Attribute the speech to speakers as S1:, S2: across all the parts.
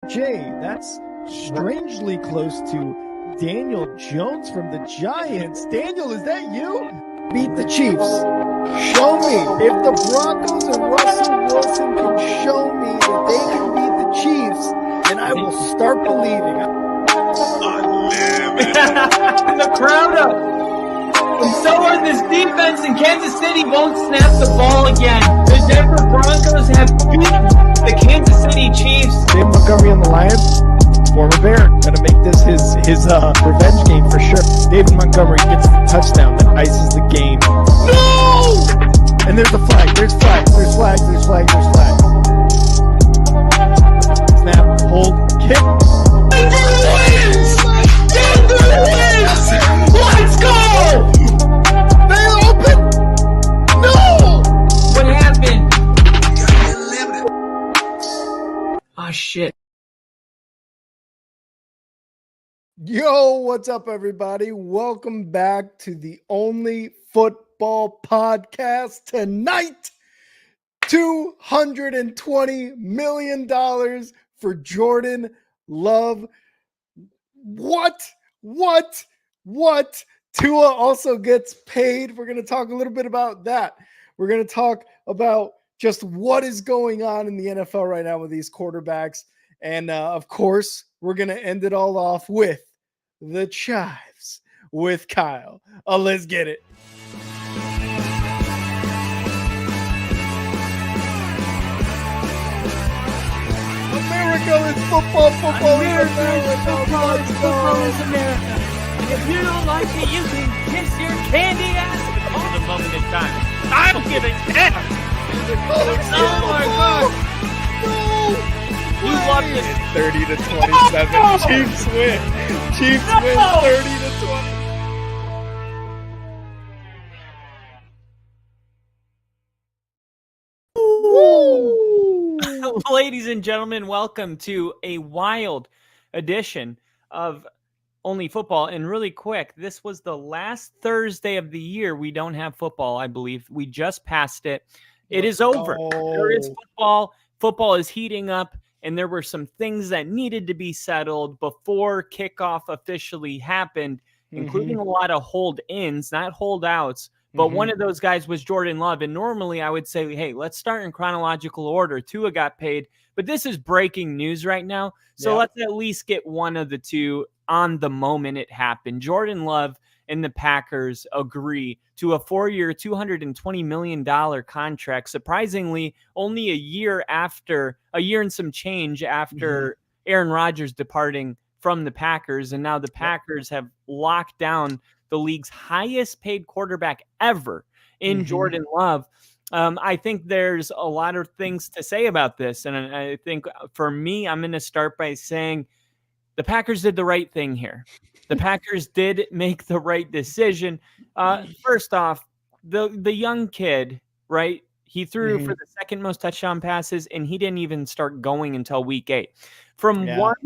S1: Jay, that's strangely close to Daniel Jones from the Giants. Daniel, is that you? Beat the Chiefs. Show me. If the Broncos and Russell Wilson can show me that they can beat the Chiefs, then I will start believing.
S2: The crowd up. And so are this defense, and Kansas City won't snap the ball again. The Denver Broncos have beaten the Kansas City Chiefs.
S1: David Montgomery on the Lions, former Bear, gonna make this his revenge game for sure. David Montgomery gets the touchdown that ices the game. No! And there's a flag. There's flag. There's flag. There's flag. There's flag. Snap. Hold. Kick.
S2: Denver wins! Denver wins! Let's go!
S1: They open. No!
S2: What happened? Oh, shit.
S1: Yo, what's up, everybody? Welcome back to the only football podcast tonight. $220 million for Jordan Love. What? Tua also gets paid. We're going to talk a little bit about that. We're going to talk about just what is going on in the NFL right now with these quarterbacks. And of course, we're going to end it all off with the Chives with Kyle. Let's get it. America is football.
S2: America is football. Football is America. If you don't like it, you can kiss your candy ass for the moment in time. I don't give a damn. Oh my God. You love this.
S1: 30 to 27.
S2: No!
S1: Chiefs win. Chiefs win 30 to 20.
S2: Ladies and gentlemen, welcome to a wild edition of Only Football. And really quick, this was the last Thursday of the year we don't have football, I believe. We just passed it. It is over. There is football. Football is heating up, and there were some things that needed to be settled before kickoff officially happened, including a lot of hold-ins, not holdouts. But one of those guys was Jordan Love. And normally I would say, hey, let's start in chronological order. Tua got paid. But this is breaking news right now. So let's at least get one of the two on the moment it happened. Jordan Love and the Packers agree to a 4-year, $220 million contract. Surprisingly, only a year and some change after Aaron Rodgers departing from the Packers. And now the Packers have locked down the league's highest paid quarterback ever in Jordan Love. I think there's a lot of things to say about this. And I think for me, I'm going to start by saying the Packers did the right thing here. The Packers did make the right decision. First off, the young kid, right? He threw for the second most touchdown passes, and he didn't even start going until week 8. From one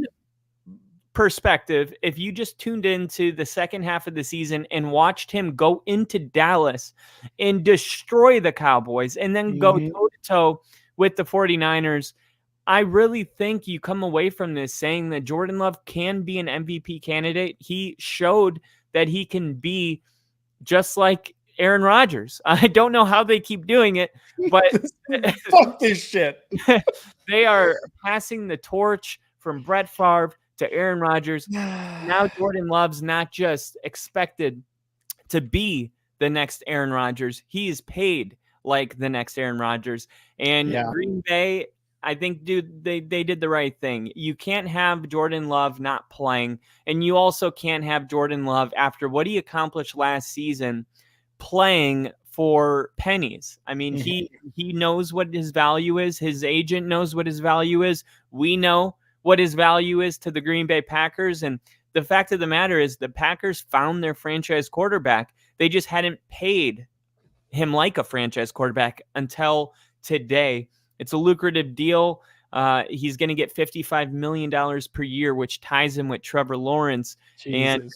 S2: perspective, if you just tuned into the second half of the season and watched him go into Dallas and destroy the Cowboys and then go toe-to-toe with the 49ers, I really think you come away from this saying that Jordan Love can be an MVP candidate. He showed that he can be just like Aaron Rodgers. I don't know how they keep doing it, but
S1: fuck this shit.
S2: They are passing the torch from Brett Favre to Aaron Rodgers. Now Jordan Love's not just expected to be the next Aaron Rodgers. He is paid like the next Aaron Rodgers. And Green Bay, I think, dude, they did the right thing. You can't have Jordan Love not playing, and you also can't have Jordan Love, after what he accomplished last season, playing for pennies. I mean, he knows what his value is. His agent knows what his value is. We know what his value is to the Green Bay Packers. And the fact of the matter is the Packers found their franchise quarterback. They just hadn't paid him like a franchise quarterback until today. It's a lucrative deal. He's going to get $55 million per year, which ties him with Trevor Lawrence.
S1: Jesus.
S2: And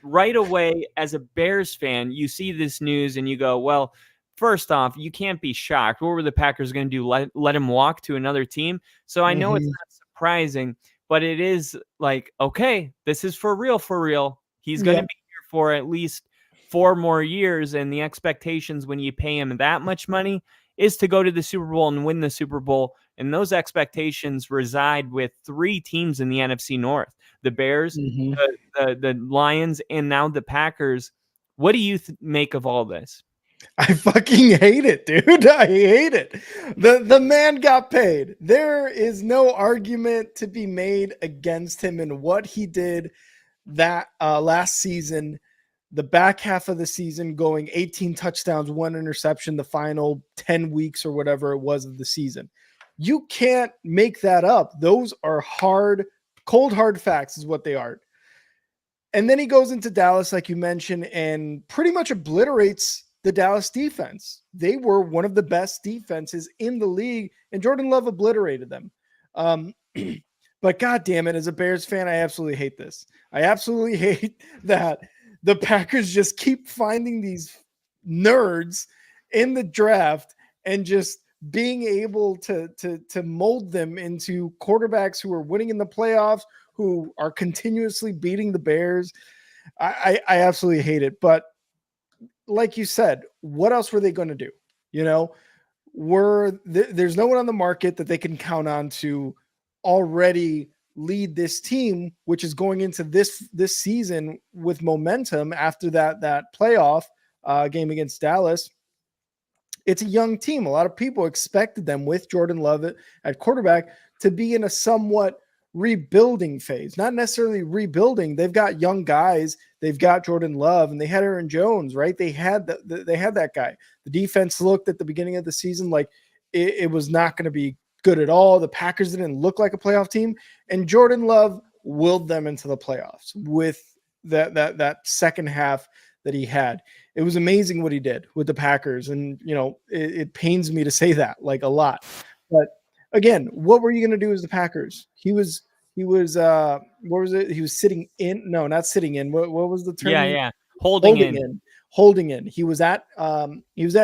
S2: right away, as a Bears fan, you see this news and you go, well, first off, you can't be shocked. What were the Packers going to do? Let him walk to another team? So I know it's not surprising, but it is like, okay, this is for real, for real. He's going to
S1: Yep.
S2: be here for at least 4 more years, and the expectations when you pay him that much money is to go to the Super Bowl and win the Super Bowl, and those expectations reside with 3 teams in the NFC North: the Bears,
S1: Mhm.
S2: the Lions, and now the Packers. What do you make of all this?
S1: I fucking hate it, dude. I hate it. The man got paid. There is no argument to be made against him and what he did that last season, the back half of the season, going 18 touchdowns, 1 interception, the final 10 weeks or whatever it was of the season. You can't make that up. Those are hard, cold, hard facts, is what they are. And then he goes into Dallas, like you mentioned, and pretty much obliterates the Dallas defense. They were one of the best defenses in the league, and Jordan Love obliterated them. But God damn it, as a Bears fan, I absolutely hate this. I absolutely hate that the Packers just keep finding these nerds in the draft and just being able to mold them into quarterbacks who are winning in the playoffs, who are continuously beating the Bears. I absolutely hate it. But like you said, what else were they going to do? You know, there's no one on the market that they can count on to already lead this team, which is going into this season with momentum after that playoff game against Dallas. It's a young team. A lot of people expected them with Jordan Love at quarterback to be in a somewhat rebuilding phase, not necessarily rebuilding. They've got young guys. They've got Jordan Love and they had Aaron Jones, right? They had they had that guy. The defense looked at the beginning of the season like it was not going to be good at all. The Packers didn't look like a playoff team, and Jordan Love willed them into the playoffs with that second half that he had. It was amazing what he did with the Packers. And, you know, it pains me to say that like a lot, but again, what were you going to do as the Packers? He was, what was it? He was sitting in, no, not sitting in. What was the term?
S2: Yeah. Holding in.
S1: Holding in. He was at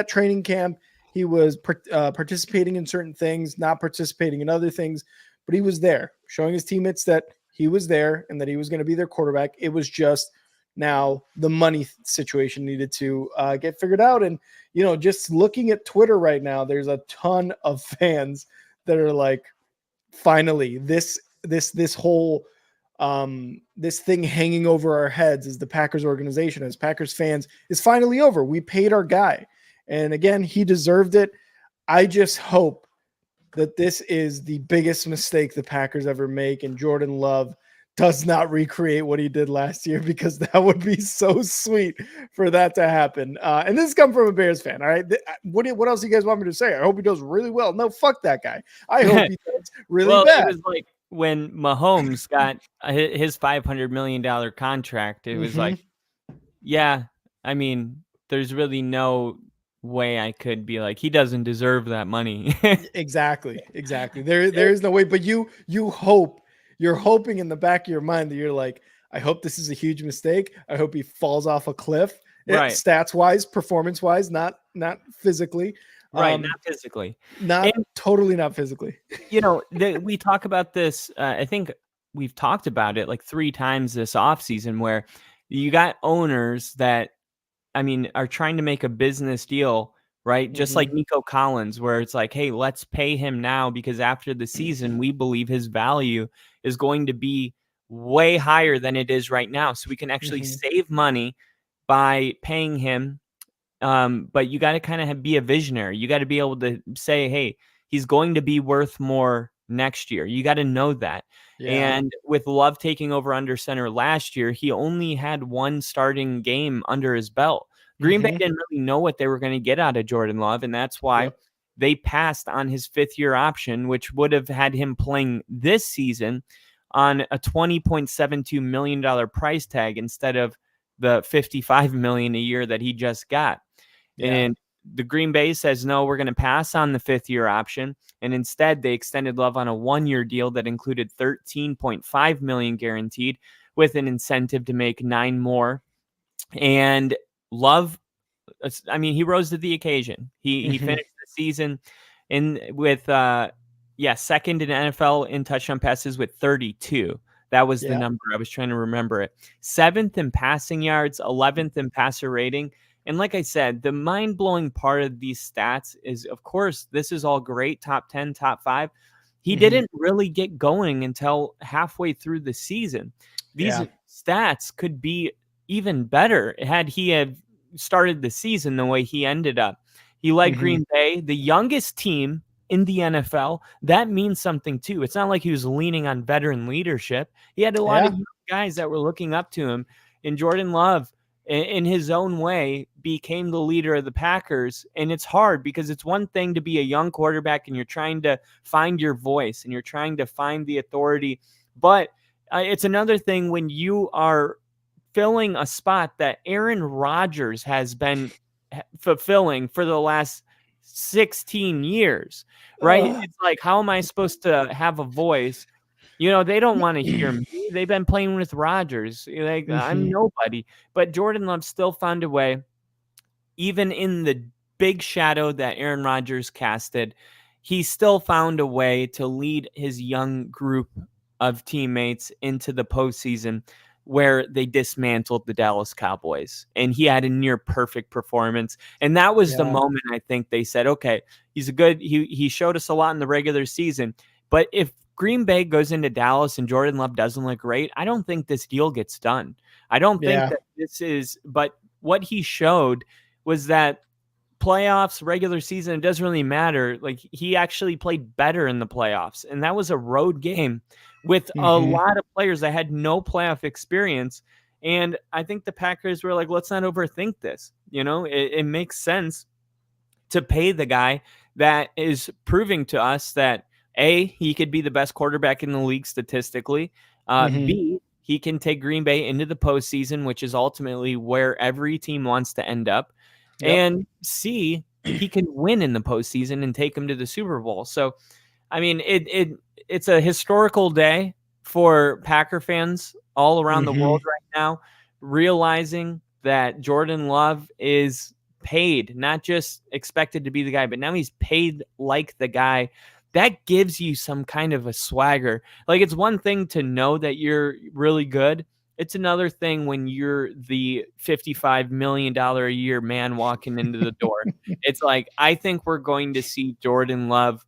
S1: training camp. He was participating in certain things, not participating in other things, but he was there showing his teammates that he was there and that he was going to be their quarterback. It was just, now the money situation needed to get figured out. And, you know, just looking at Twitter right now, there's a ton of fans that are like, finally, this whole this thing hanging over our heads as the Packers organization, as Packers fans, is finally over. We paid our guy. And again, he deserved it. I just hope that this is the biggest mistake the Packers ever make, and Jordan Love does not recreate what he did last year, because that would be so sweet for that to happen. And this comes from a Bears fan. All right. What else do you guys want me to say? I hope he does really well. No, fuck that guy. I hope he does really bad.
S2: It was like when Mahomes got his $500 million contract, it was like, yeah, I mean, there's really no way I could be like, he doesn't deserve that money.
S1: Exactly. There is no way, but you're hoping in the back of your mind that you're like, I hope this is a huge mistake. I hope he falls off a cliff,
S2: right?
S1: Stats wise, performance wise, not physically,
S2: right? Not physically,
S1: totally not physically.
S2: You know, we talk about this. I think we've talked about it like 3 times this offseason, where you got owners that, I mean, are trying to make a business deal, right? Just like Nico Collins, where it's like, hey, let's pay him now because after the season, we believe his value is going to be way higher than it is right now. So we can actually save money by paying him. But you got to kind of be a visionary. You got to be able to say, hey, he's going to be worth more next year. You got to know that. Yeah. And with Love taking over under center last year, he only had 1 starting game under his belt. Green Bay didn't really know what they were going to get out of Jordan Love, and that's why they passed on his 5th-year option, which would have had him playing this season on a $20.72 million price tag instead of the $55 million a year that he just got. Yeah. And the Green Bay says, no, we're going to pass on the 5th-year option. And instead, they extended Love on a 1-year deal that included $13.5 million guaranteed with an incentive to make 9 more. And Love, I mean, he rose to the occasion. He finished the season with, second in NFL in touchdown passes with 32. That was the
S1: Yeah.
S2: number. I was trying to remember it. 7th in passing yards, 11th in passer rating. And like I said, the mind-blowing part of these stats is, of course, this is all great, top 10, top 5. He didn't really get going until halfway through the season. These
S1: Yeah.
S2: stats could be even better had he had started the season the way he ended up. He led Green Bay, the youngest team in the NFL. That means something too. It's not like he was leaning on veteran leadership. He had a lot of
S1: Yeah.
S2: young guys that were looking up to him. And Jordan Love, in his own way, became the leader of the Packers. And it's hard because it's one thing to be a young quarterback and you're trying to find your voice and you're trying to find the authority. But it's another thing when you are filling a spot that Aaron Rodgers has been fulfilling for the last 16 years, right? It's like, how am I supposed to have a voice? They don't want to hear me. They've been playing with Rodgers. Like, I'm nobody. But Jordan Love still found a way, even in the big shadow that Aaron Rodgers casted, he still found a way to lead his young group of teammates into the postseason where they dismantled the Dallas Cowboys. And he had a near perfect performance. And that was the moment I think they said, okay, he showed us a lot in the regular season. But if Green Bay goes into Dallas and Jordan Love doesn't look great, I don't think this deal gets done. I don't think that but what he showed was that playoffs, regular season, it doesn't really matter. Like, he actually played better in the playoffs. And that was a road game with a lot of players that had no playoff experience. And I think the Packers were like, let's not overthink this. It makes sense to pay the guy that is proving to us that A, he could be the best quarterback in the league statistically. B, he can take Green Bay into the postseason, which is ultimately where every team wants to end up. And C, he can win in the postseason and take them to the Super Bowl. So, I mean, it's a historical day for Packer fans all around the world right now, realizing that Jordan Love is paid, not just expected to be the guy, but now he's paid like the guy. That gives you some kind of a swagger. Like, it's one thing to know that you're really good. It's another thing when you're the $55 million a year man walking into the door. It's like, I think we're going to see Jordan Love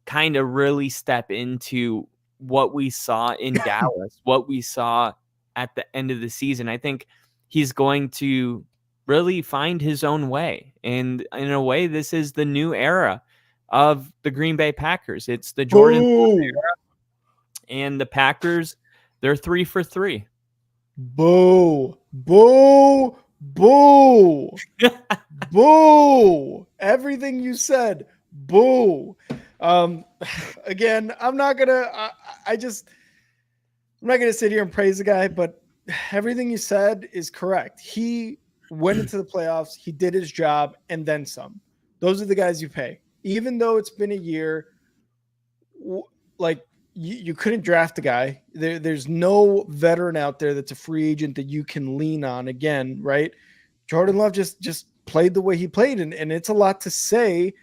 S2: kind of really step into what we saw in Dallas, what we saw at the end of the season. I think he's going to really find his own way. And in a way, this is the new era of the Green Bay Packers. It's the Jordan Love era. And the Packers, they're 3 for 3.
S1: Boo, boo, boo, boo. Everything you said, boo. Again, I'm not gonna sit here and praise the guy, but everything you said is correct. He went into the playoffs, he did his job, and then some. Those are the guys you pay. Even though it's been a year, like, you couldn't draft a guy. There's no veteran out there that's a free agent that you can lean on again, right? Jordan Love just played the way he played, and it's a lot to say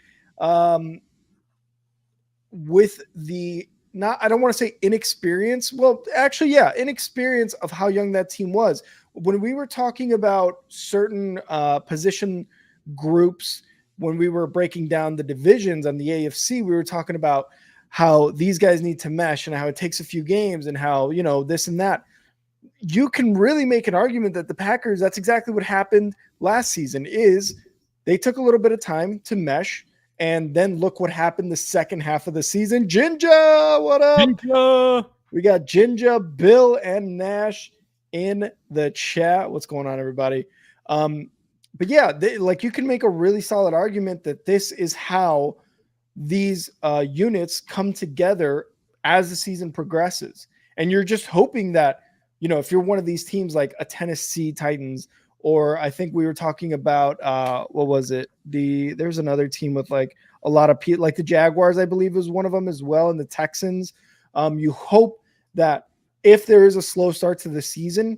S1: with the I don't want to say inexperience. Well, actually, yeah, inexperience of how young that team was. When we were talking about certain position groups, when we were breaking down the divisions on the AFC, we were talking about how these guys need to mesh and how it takes a few games and how, this and that. You can really make an argument that the Packers, that's exactly what happened last season, is they took a little bit of time to mesh, and then look what happened the second half of the season. Ginger, what up?
S2: Ginger.
S1: We got Ginger, Bill, and Nash in the chat. What's going on, everybody? But yeah, you can make a really solid argument that this is how these units come together as the season progresses. And you're just hoping that, if you're one of these teams like a Tennessee Titans, or I think we were talking about, what was it? There's another team with like a lot of people, like the Jaguars, I believe was one of them as well. And the Texans. You hope that if there is a slow start to the season,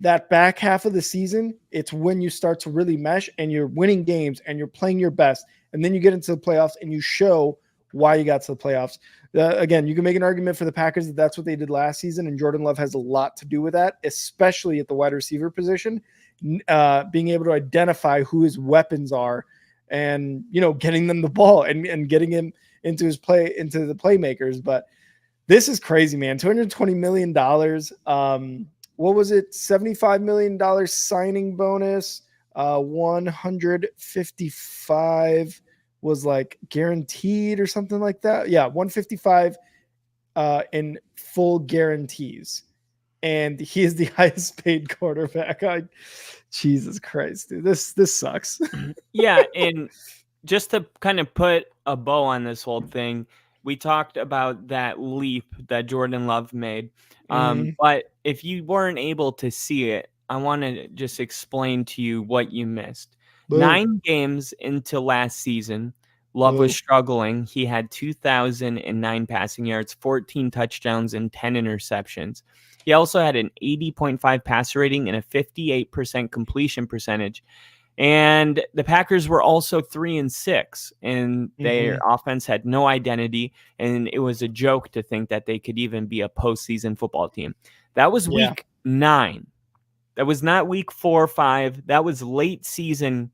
S1: that back half of the season, it's when you start to really mesh and you're winning games and you're playing your best. And then you get into the playoffs and you show why you got to the playoffs. Again, you can make an argument for the Packers that that's what they did last season, and Jordan Love has a lot to do with that, especially at the wide receiver position, being able to identify who his weapons are and, getting them the ball and getting him into the playmakers. But this is crazy, man. $220 million. What was it? $75 million signing bonus. 155 was like guaranteed or something like that. Yeah, 155 in full guarantees. And he is the highest paid quarterback. Jesus Christ, dude. This sucks.
S2: Yeah, and just to kind of put a bow on this whole thing, we talked about that leap that Jordan Love made. But if you weren't able to see it, I want to just explain to you what you missed.
S1: Boom.
S2: 9 games into last season, Love was struggling. He had 2,009 passing yards, 14 touchdowns, and 10 interceptions. He also had an 80.5 passer rating and a 58% completion percentage. And the Packers were also 3-6, and their offense had no identity. And it was a joke to think that they could even be a postseason football team. That was week 9. That was not week 4 or 5. That was late season,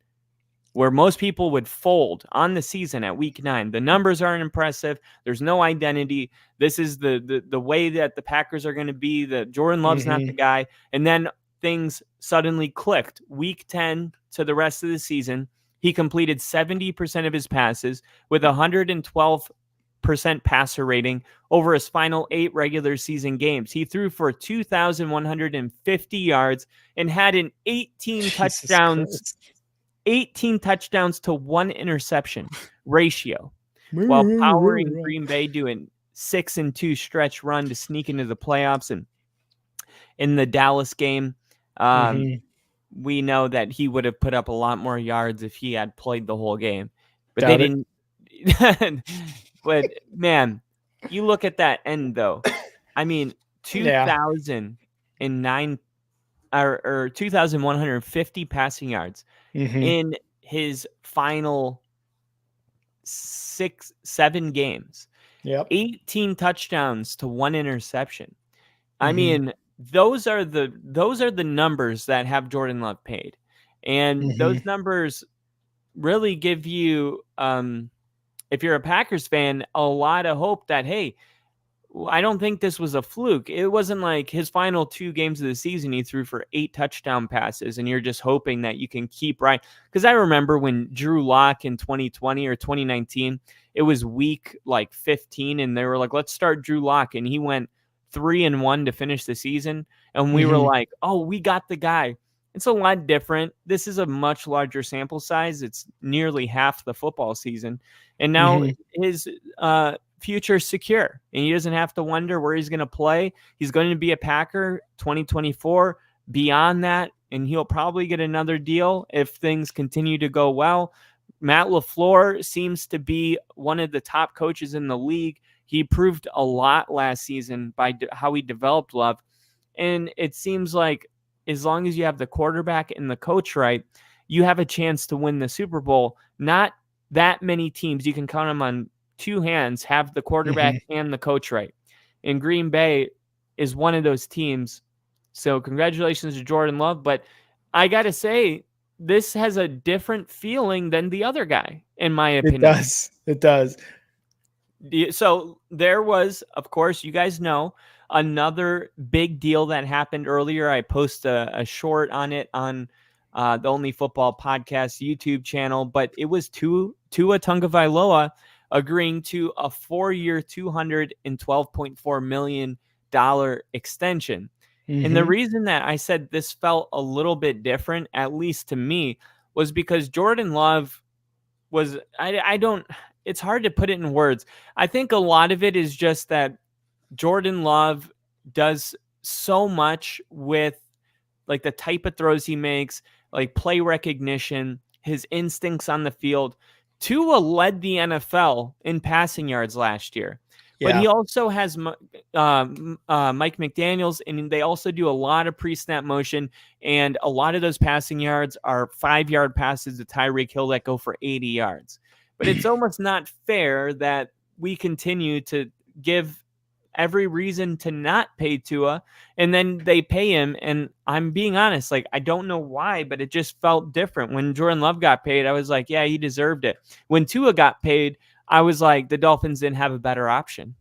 S2: where most people would fold on the season at week 9. The numbers aren't impressive. There's no identity. This is the way that the Packers are going to be. That Jordan Love's not the guy. And then things suddenly clicked. Week 10 to the rest of the season, he completed 70% of his passes with 112% passer rating over his final 8 regular season games. He threw for 2,150 yards and had an 18 touchdowns to 1 interception ratio, while powering Green Bay doing 6-2 stretch run to sneak into the playoffs. And in the Dallas game, we know that he would have put up a lot more yards if he had played the whole game, but they didn't. But man, you look at that end though. I mean, 2,009 or 2,150 passing yards in his final 6-7 games. 18 touchdowns to 1 interception. I mean, those are the numbers that have Jordan Love paid. And those numbers really give you, if you're a Packers fan, a lot of hope that, hey, I don't think this was a fluke. It wasn't like his final 2 games of the season, he threw for 8 touchdown passes, and you're just hoping that you can keep right. Because I remember when Drew Lock in 2020 or 2019, it was week like 15, and they were like, let's start Drew Lock, and he went 3-1 to finish the season. And we were like, oh, we got the guy. It's a lot different. This is a much larger sample size. It's nearly half the football season. And now his future is secure, and he doesn't have to wonder where he's going to play. He's going to be a Packer 2024 beyond that, and he'll probably get another deal if things continue to go well. Matt LaFleur seems to be one of the top coaches in the league. He proved a lot last season by how he developed Love. And it seems like as long as you have the quarterback and the coach right, you have a chance to win the Super Bowl. Not that many teams, you can count them on 2 hands, have the quarterback and the coach right. And Green Bay is one of those teams. So congratulations to Jordan Love. But I got to say, this has a different feeling than the other guy, in my opinion.
S1: It does.
S2: So there was, of course, you guys know, another big deal that happened earlier. I posted a short on it on the Only Football Podcast YouTube channel, but it was Tua Tagovailoa agreeing to a 4-year, $212.4 million extension. And the reason that I said this felt a little bit different, at least to me, was because Jordan Love was, it's hard to put it in words. I think a lot of it is just that Jordan Love does so much with like the type of throws he makes, like play recognition, his instincts on the field. Tua led the NFL in passing yards last year. But he also has Mike McDaniels, and they also do a lot of pre-snap motion, and a lot of those passing yards are 5-yard passes to Tyreek Hill that go for 80 yards. But it's almost not fair that we continue to give every reason to not pay Tua, and then they pay him. And I'm being honest, like, I don't know why, but it just felt different. When Jordan Love got paid, I was like, yeah, he deserved it. When Tua got paid, I was like, the Dolphins didn't have a better option.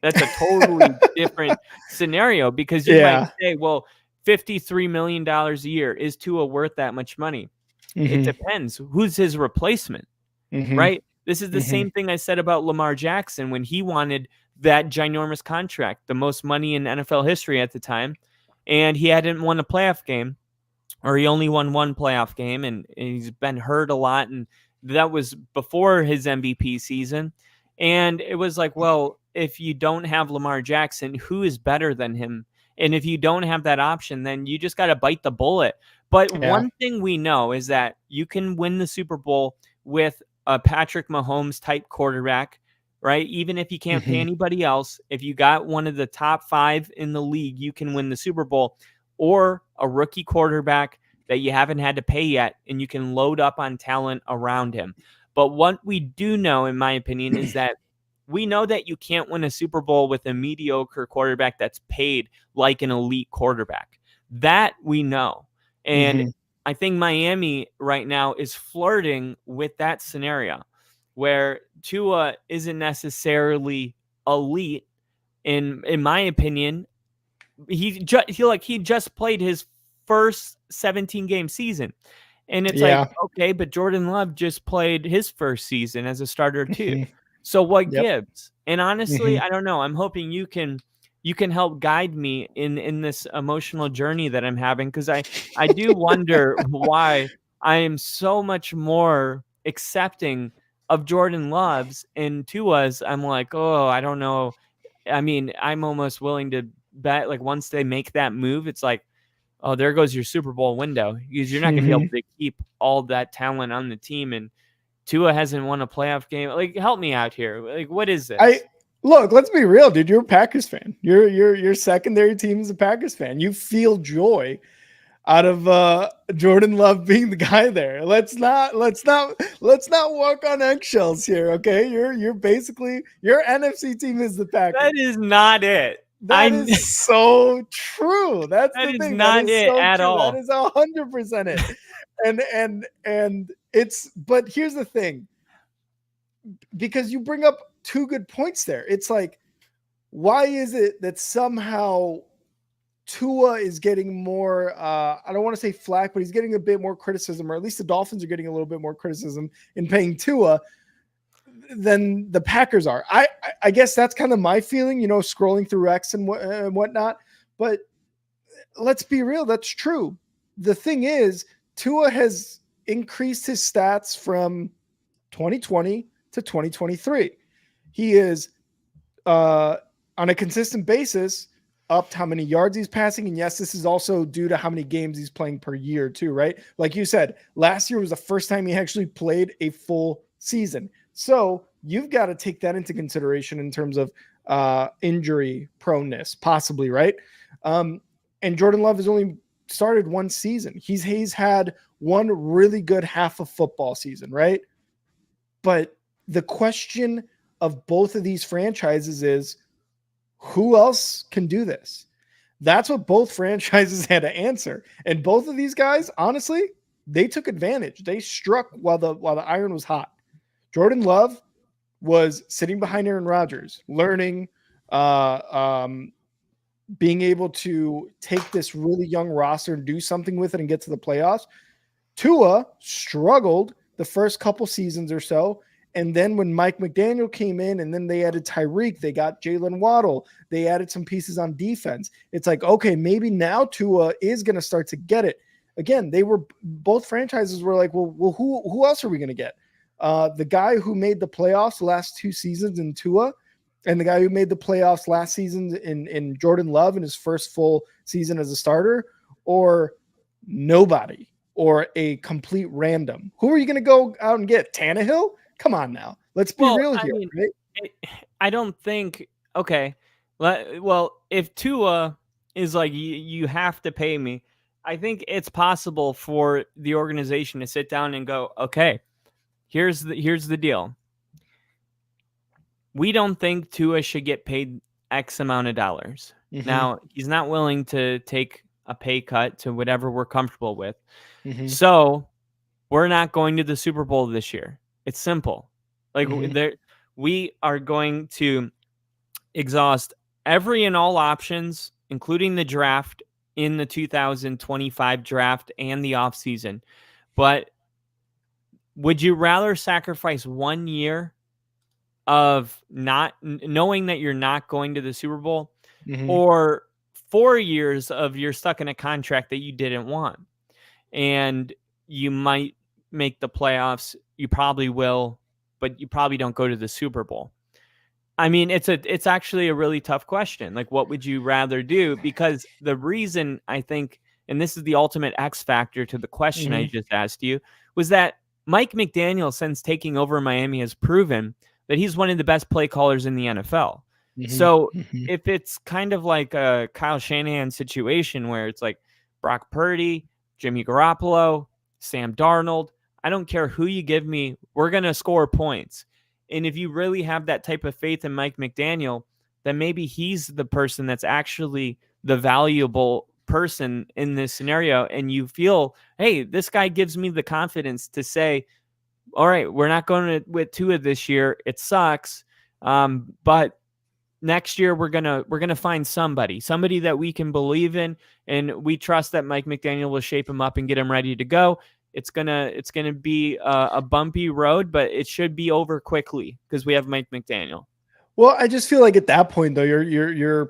S2: That's a totally different scenario, because you might
S1: Yeah.
S2: say, well, $53 million a year, is Tua worth that much money? It
S1: Mm-hmm.
S2: depends. Who's his replacement?
S1: Mm-hmm.
S2: Right? This is the
S1: Mm-hmm.
S2: same thing I said about Lamar Jackson when he wanted that ginormous contract, the most money in NFL history at the time, and he hadn't won a playoff game, or he only won one playoff game, and he's been hurt a lot, and that was before his MVP season. And it was like, well, if you don't have Lamar Jackson, who is better than him? And if you don't have that option, then you just got to bite the bullet. But
S1: Yeah.
S2: one thing we know is that you can win the Super Bowl with a Patrick Mahomes type quarterback, right? Even if you can't pay
S1: Mm-hmm.
S2: anybody else, if you got one of the top 5 in the league, you can win the Super Bowl. Or a rookie quarterback that you haven't had to pay yet, and you can load up on talent around him. But what we do know, in my opinion, is that we know that you can't win a Super Bowl with a mediocre quarterback that's paid like an elite quarterback. That we know. And
S1: Mm-hmm.
S2: I think Miami right now is flirting with that scenario where Tua isn't necessarily elite. In my opinion, he just played his first 17 game season, and it's like,
S1: Yeah.
S2: okay, but Jordan Love just played his first season as a starter too.
S1: Mm-hmm.
S2: So what
S1: Yep.
S2: gives? And honestly,
S1: Mm-hmm.
S2: I don't know. I'm hoping you can help guide me in this emotional journey that I'm having, because I do wonder why I am so much more accepting of Jordan Love's and Tua's. I'm like, oh, I don't know. I mean, I'm almost willing to bet, like, once they make that move, it's like, oh, there goes your Super Bowl window, because you're not going to be able
S1: Mm-hmm.
S2: to keep all that talent on the team. And Tua hasn't won a playoff game. Like, help me out here. Like, what is
S1: I
S2: this?
S1: look, let's be real, dude. You're a Packers fan. Your secondary team is a Packers fan. You feel joy out of Jordan Love being the guy there. Let's not walk on eggshells here, okay? You're basically, your NFC team is the
S2: That
S1: Packers.
S2: is not it.
S1: That is so true. That's
S2: That
S1: the
S2: is
S1: thing. That
S2: not
S1: is
S2: it
S1: so
S2: at
S1: true. That
S2: all.
S1: is 100% it. And it's, but here's the thing, because you bring up 2 good points there. It's like, why is it that somehow Tua is getting more, I don't want to say flack, but he's getting a bit more criticism, or at least the Dolphins are getting a little bit more criticism in paying Tua than the Packers are. I guess that's kind of my feeling, scrolling through X and whatnot. But let's be real, that's true. The thing is, Tua has increased his stats from 2020 to 2023. He is on a consistent basis up to how many yards he's passing. And yes, this is also due to how many games he's playing per year too, right? Like you said, last year was the first time he actually played a full season. So you've got to take that into consideration in terms of injury proneness, possibly, right? And Jordan Love has only started one season. He's had one really good half of football season, right? But the question of both of these franchises is, who else can do this? That's what both franchises had to answer. And both of these guys, honestly, they took advantage. They struck while the iron was hot. Jordan Love was sitting behind Aaron Rodgers, learning, being able to take this really young roster and do something with it and get to the playoffs. Tua struggled the first couple seasons or so. And then when Mike McDaniel came in and then they added Tyreek, they got Jalen Waddle, they added some pieces on defense. It's like, okay, maybe now Tua is going to start to get it. Again, both franchises were like, well, who else are we going to get? The guy who made the playoffs the last 2 seasons in Tua, and the guy who made the playoffs last season in Jordan Love in his first full season as a starter, or nobody, or a complete random. Who are you going to go out and get? Tannehill? Come on now. Let's be real here.
S2: I mean,
S1: right?
S2: I don't think, okay. Well, if Tua is like, you have to pay me, I think it's possible for the organization to sit down and go, okay, here's the deal. we don't think Tua should get paid X amount of dollars.
S1: Mm-hmm.
S2: Now, he's not willing to take a pay cut to whatever we're comfortable with.
S1: Mm-hmm.
S2: So we're not going to the Super Bowl this year. It's simple. Like
S1: Mm-hmm.
S2: we are going to exhaust every and all options, including the draft in the 2025 draft and the offseason. But would you rather sacrifice 1 year of not knowing that you're not going to the Super Bowl,
S1: Mm-hmm.
S2: or 4 years of you're stuck in a contract that you didn't want? And you might make the playoffs. You probably will, but you probably don't go to the Super Bowl. I mean, it's actually a really tough question. Like, what would you rather do? Because the reason I think, and this is the ultimate X factor to the question I
S1: Mm-hmm.
S2: just asked you, was that Mike McDaniel, since taking over Miami, has proven that he's one of the best play callers in the NFL. So
S1: Mm-hmm.
S2: if it's kind of like a Kyle Shanahan situation where it's like Brock Purdy, Jimmy Garoppolo, Sam Darnold, I don't care who you give me, we're going to score points. And if you really have that type of faith in Mike McDaniel, then maybe he's the person that's actually the valuable person in this scenario. And you feel, hey, this guy gives me the confidence to say, all right, we're not going to with Tua this year. It sucks. But next year we're gonna find somebody that we can believe in, and we trust that Mike McDaniel will shape him up and get him ready to go. It's gonna be a bumpy road, but it should be over quickly because we have Mike McDaniel.
S1: Well, I just feel like at that point though, you're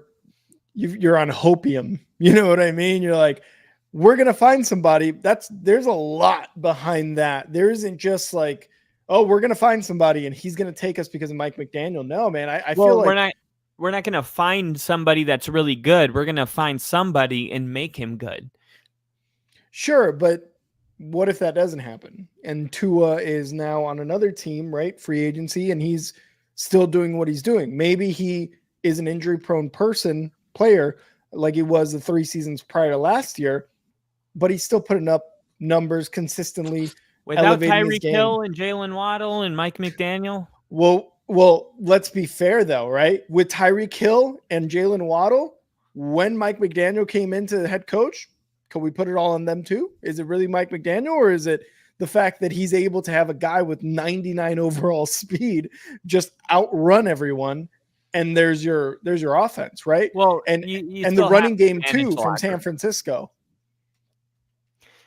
S1: on hopium. You know what I mean? You're like, we're gonna find somebody. There's a lot behind that. There isn't just like, oh, we're gonna find somebody and he's gonna take us because of Mike McDaniel. No, man. I feel like
S2: we're not gonna find somebody that's really good. We're gonna find somebody and make him good.
S1: sure, but what if that doesn't happen? And Tua is now on another team, right? Free agency, and he's still doing what he's doing. Maybe he is an injury-prone player, like he was the 3 seasons prior to last year, but he's still putting up numbers consistently,
S2: Without
S1: elevating his
S2: Tyreek
S1: game.
S2: Hill and Jalen Waddle and Mike McDaniel.
S1: Well, let's be fair though, right? With Tyreek Hill and Jalen Waddle, when Mike McDaniel came into the head coach, can we put it all on them too? Is it really Mike McDaniel, or is it the fact that he's able to have a guy with 99 overall speed just outrun everyone? And there's your offense, right?
S2: Well,
S1: and
S2: you
S1: and the running game
S2: manage
S1: too
S2: the
S1: from
S2: locker
S1: San
S2: room.
S1: Francisco.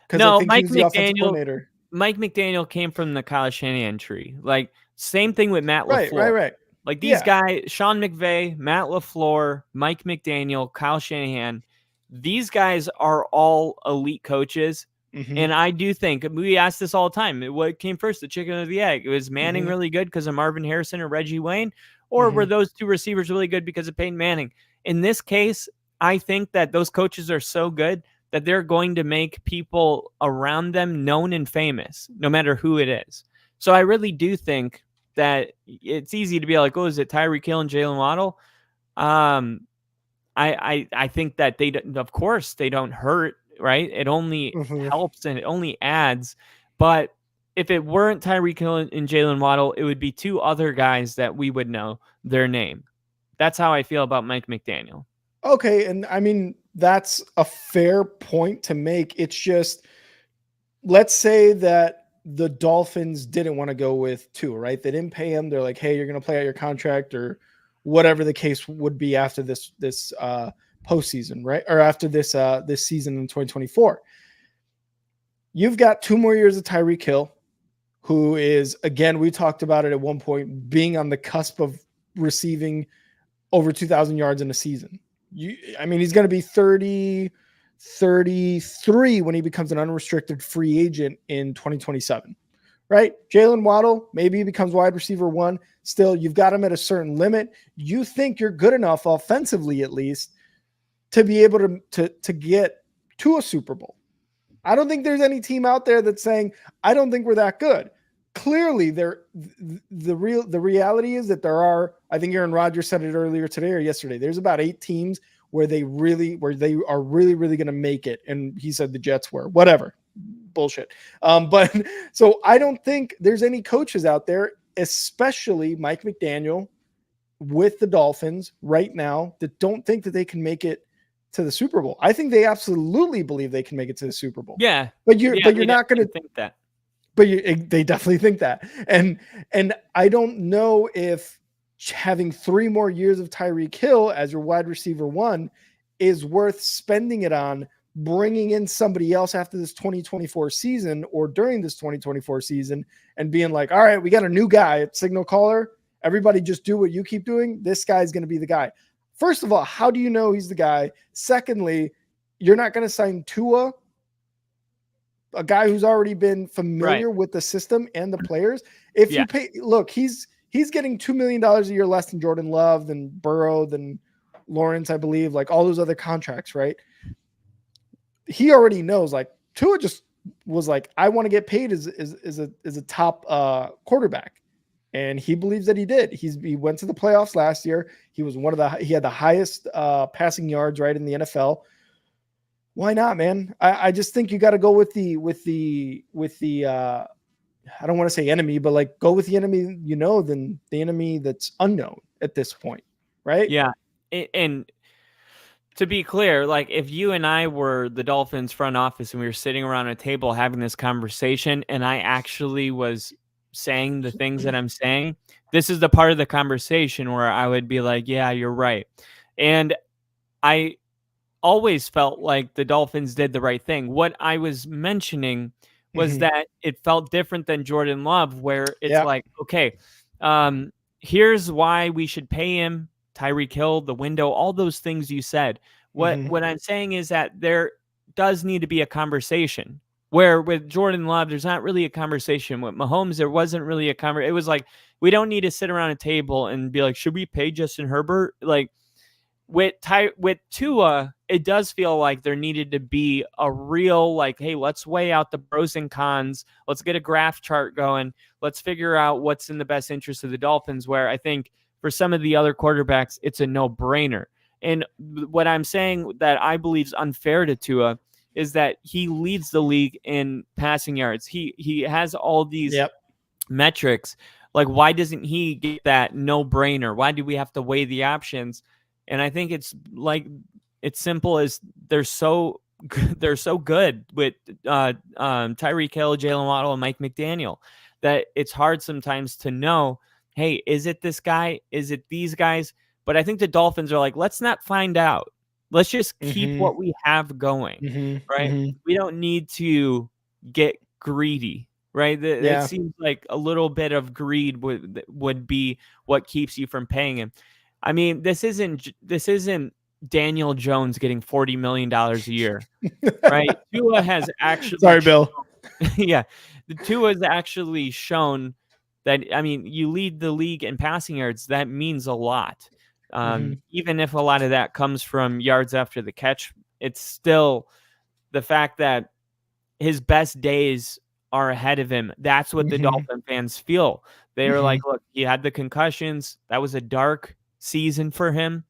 S1: Because
S2: No,
S1: I think he was the offensive coordinator.
S2: Mike McDaniel came from the Kyle Shanahan tree. Like, same thing with Matt
S1: Right.
S2: LaFleur. Like, these
S1: Yeah.
S2: guys, Sean McVay, Matt LaFleur, Mike McDaniel, Kyle Shanahan, these guys are all elite coaches.
S1: Mhm.
S2: And I do think, we ask this all the time, what came first, the chicken or the egg? Was Manning
S1: Mhm.
S2: really good because of Marvin Harrison or Reggie Wayne? Or were those two receivers really good because of Peyton Manning? In this case, I think that those coaches are so good that they're going to make people around them known and famous, no matter who it is. So I really do think that it's easy to be like, oh, is it Tyreek Hill and Jalen Waddle? I think that of course, they don't hurt, right? It only helps and it only adds. But if it weren't Tyreek Hill and Jalen Waddle, it would be two other guys that we would know their name. That's how I feel about Mike McDaniel.
S1: Okay, and I mean, that's a fair point to make. It's just, let's say that the Dolphins didn't want to go with Tua, right? They didn't pay him. They're like, hey, you're going to play out your contract, or whatever the case would be after this postseason, right? Or after this season in 2024. You've got 2 more years of Tyreek Hill, who is, again, we talked about it at one point, being on the cusp of receiving over 2,000 yards in a season. I mean, he's going to be 33 when he becomes an unrestricted free agent in 2027, right? Jalen Waddle, maybe he becomes wide receiver 1. Still, you've got him at a certain limit. You think you're good enough offensively, at least, to be able to get to a Super Bowl. I don't think there's any team out there that's saying, I don't think we're that good. Clearly, the reality is that there are, I think Aaron Rodgers said it earlier today or yesterday, there's about 8 teams where they are really going to make it. And he said the Jets were, whatever, bullshit. But so I don't think there's any coaches out there, especially Mike McDaniel with the Dolphins right now that don't think that they can make it to the Super Bowl. I think they absolutely believe they can make it to the Super Bowl.
S2: Yeah.
S1: But you're
S2: Yeah, they
S1: not going to
S2: think that.
S1: But they definitely think that. And I don't know if having 3 more years of Tyreek Hill as your wide receiver 1 is worth spending it on bringing in somebody else after this 2024 season or during this 2024 season and being like, all right, we got a new guy at signal caller. Everybody just do what you keep doing. This guy's going to be the guy. First of all, how do you know he's the guy? Secondly, you're not going to sign Tua, a guy who's already been familiar with the system and the players. If you pay, look, he's getting $2 million a year less than Jordan Love, than Burrow, than Lawrence, I believe, like all those other contracts, right? He already knows, like Tua just was like, I want to get paid as a top quarterback. And he believes that he did. He went to the playoffs last year. He was he had the highest passing yards, right, in the NFL. Why not, man? I just think you got to go with the I don't want to say enemy, but like go with the enemy, than the enemy that's unknown at this point, right?
S2: Yeah. And to be clear, like if you and I were the Dolphins front office and we were sitting around a table having this conversation and I actually was saying the things that I'm saying, this is the part of the conversation where I would be like, yeah, you're right. And I always felt like the Dolphins did the right thing. What I was mentioning was that it felt different than Jordan Love, where it's like, okay, here's why we should pay him, Tyreek Hill, the window, all those things you said. What I'm saying is that there does need to be a conversation, where with Jordan Love, there's not really a conversation. With Mahomes, there wasn't really a conversation. It was like, we don't need to sit around a table and be like, should we pay Justin Herbert? Like, with Tua, it does feel like there needed to be a real, like, hey, let's weigh out the pros and cons. Let's get a graph chart going. Let's figure out what's in the best interest of the Dolphins, where I think for some of the other quarterbacks, it's a no-brainer. And what I'm saying that I believe is unfair to Tua is that he leads the league in passing yards. He has all these metrics. Like, why doesn't he get that no-brainer? Why do we have to weigh the options? And I think it's like, it's simple as they're so good with Tyreek Hill, Jalen Waddle, and Mike McDaniel that it's hard sometimes to know, hey, is it this guy? Is it these guys? But I think the Dolphins are like, let's not find out. Let's just keep what we have going, right? We don't need to get greedy, right? It seems like a little bit of greed would be what keeps you from paying him. I mean, this isn't Daniel Jones getting $40 million a year, right? Tua has actually
S1: sorry, Bill.
S2: Yeah, the Tua has actually shown that. I mean, you lead the league in passing yards. That means a lot. Even if a lot of that comes from yards after the catch, it's still the fact that his best days are ahead of him. That's what the Dolphin fans feel. They were like, look, he had the concussions. That was a dark season for him.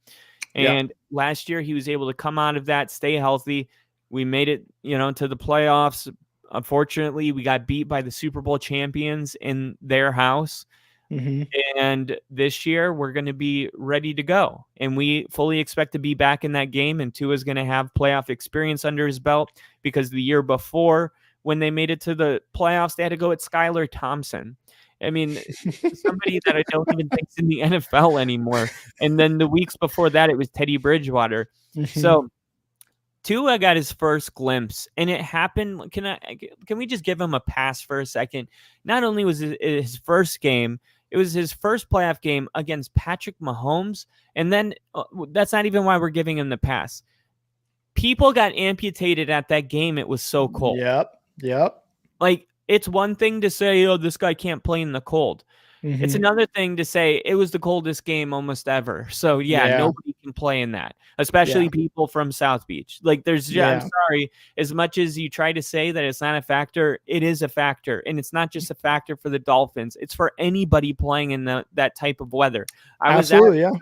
S2: And last year he was able to come out of that, stay healthy. We made it, to the playoffs. Unfortunately, we got beat by the Super Bowl champions in their house. And this year we're going to be ready to go. And we fully expect to be back in that game. And Tua's going to have playoff experience under his belt, because the year before, when they made it to the playoffs, they had to go with Skylar Thompson. I mean, somebody that I don't even think's in the NFL anymore. And then the weeks before that, it was Teddy Bridgewater. So Tua got his first glimpse, and it happened. Can we just give him a pass for a second? Not only was it his first game, it was his first playoff game against Patrick Mahomes. And then that's not even why we're giving him the pass. People got amputated at that game. It was so cold.
S1: Yep.
S2: Like, it's one thing to say, oh, this guy can't play in the cold. It's another thing to say it was the coldest game almost ever. So nobody can play in that, especially people from South Beach. Like, I'm sorry, as much as you try to say that it's not a factor, it is a factor. And it's not just a factor for the Dolphins. It's for anybody playing in that type of weather. I was at the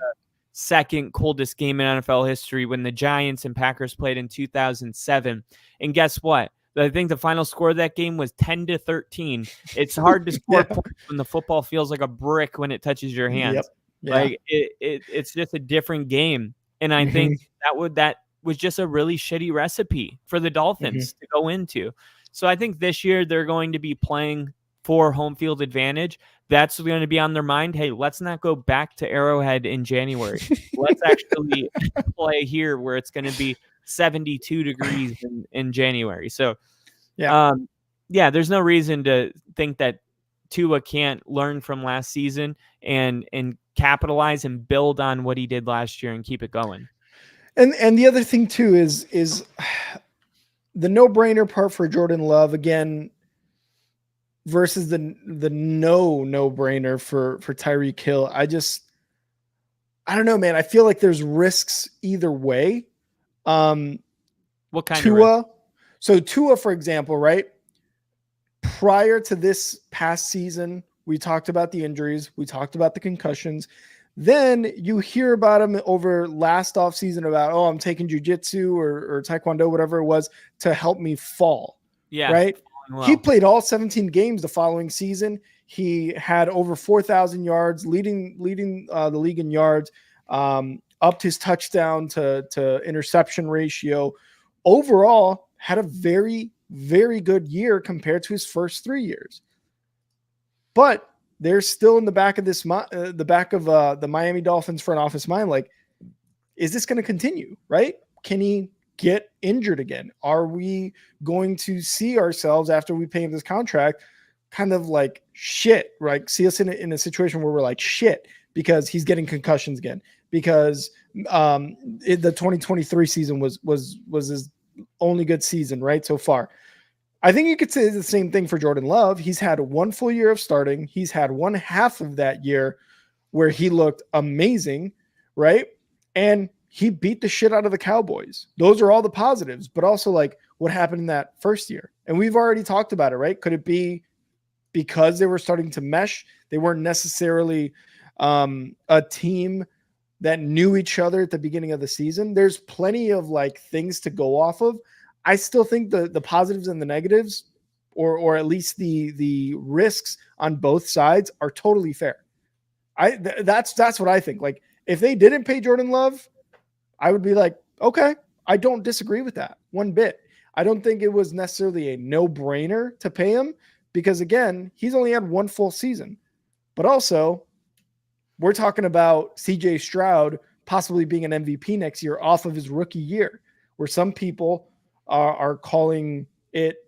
S2: second coldest game in NFL history when the Giants and Packers played in 2007. And guess what? I think the final score of that game was 10-13. It's hard to score points when the football feels like a brick when it touches your hands.
S1: Yeah.
S2: Like it's just a different game. And I
S1: Hmm.
S2: think that was just a really shitty recipe for the
S1: Hmm.
S2: Dolphins to go into. So I think this year they're going to be playing for home field advantage. That's going to be on their mind. Hey, let's not go back to Arrowhead in January. Let's actually play here where it's going to be 72 degrees in January. So,
S1: Yeah.
S2: um, yeah, there's no reason to think that Tua can't learn from last season and capitalize and build on what he did last year and keep it going.
S1: And the other thing too is the no-brainer part for Jordan Love again versus the no-brainer for Tyreek Hill. I don't know, man. I feel like there's risks either way.
S2: What kind of risk?
S1: Tua. So Tua, for example, right? Prior to this past season, we talked about the injuries, we talked about the concussions. Then you hear about him over last offseason about, oh, I'm taking jujitsu or taekwondo, whatever it was, to help me fall.
S2: Yeah,
S1: Right.
S2: well.
S1: He played all 17 games the following season. He had over 4,000 yards, leading the league in yards, upped his touchdown to interception ratio. Overall, had a very, very good year compared to his first 3 years. But they're still in the back of the Miami Dolphins front office mind. Like, is this going to continue? Right? Can he get injured again? Are we going to see ourselves after we pay him this contract kind of like shit, right? See us in a situation where we're like shit because he's getting concussions again, because the 2023 season was his only good season, right? So far. I think you could say the same thing for Jordan Love. He's had one full year of starting. He's had one half of that year where he looked amazing, right? And he beat the shit out of the Cowboys. Those are all the positives, but also like what happened in that first year. And we've already talked about it, right? Could it be because they were starting to mesh? They weren't necessarily a team that knew each other at the beginning of the season. There's plenty of like things to go off of. I still think the positives and the negatives, or at least the risks on both sides, are totally fair. That's what I think. Like if they didn't pay Jordan Love, I would be like, okay, I don't disagree with that one bit. I don't think it was necessarily a no-brainer to pay him because again, he's only had one full season. But also, we're talking about CJ Stroud possibly being an MVP next year off of his rookie year, where some people are calling it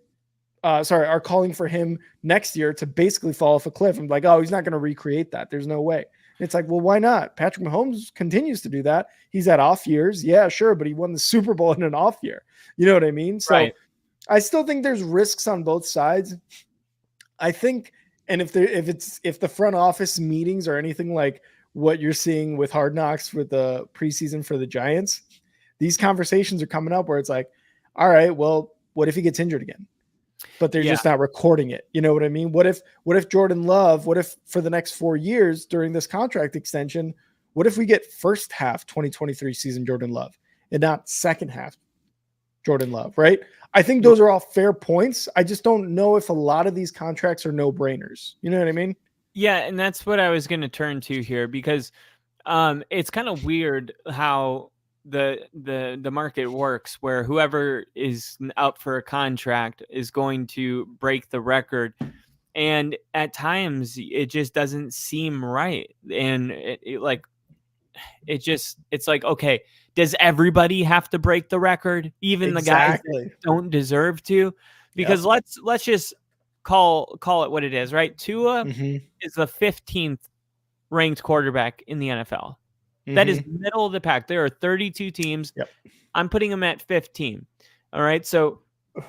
S1: are calling for him next year to basically fall off a cliff. I'm like, oh, he's not going to recreate that. There's no way. And it's like, well, why not? Patrick Mahomes continues to do that. He's had off years. Yeah, sure. But he won the Super Bowl in an off year. You know what I mean? So
S2: Right.
S1: I still think there's risks on both sides. I think, and if the front office meetings are anything like what you're seeing with Hard Knocks with the preseason for the Giants, these conversations are coming up where it's like, all right, well, what if he gets injured again? But they're just not recording it. You know what I mean? What if Jordan Love, what if for the next 4 years during this contract extension, what if we get first half 2023 season Jordan Love and not second half Jordan Love, right? I think those are all fair points. I just don't know if a lot of these contracts are no-brainers. You know what I mean?
S2: Yeah, and that's what I was going to turn to here because it's kind of weird how the market works, where whoever is up for a contract is going to break the record, and at times it just doesn't seem right, and it's like, okay, does everybody have to break the record, even the guys that don't deserve to? Because let's just call it what it is, right? Tua is the 15th ranked quarterback in the NFL. That is middle of the pack. There are 32 teams.
S1: Yep.
S2: I'm putting him at 15. All right. So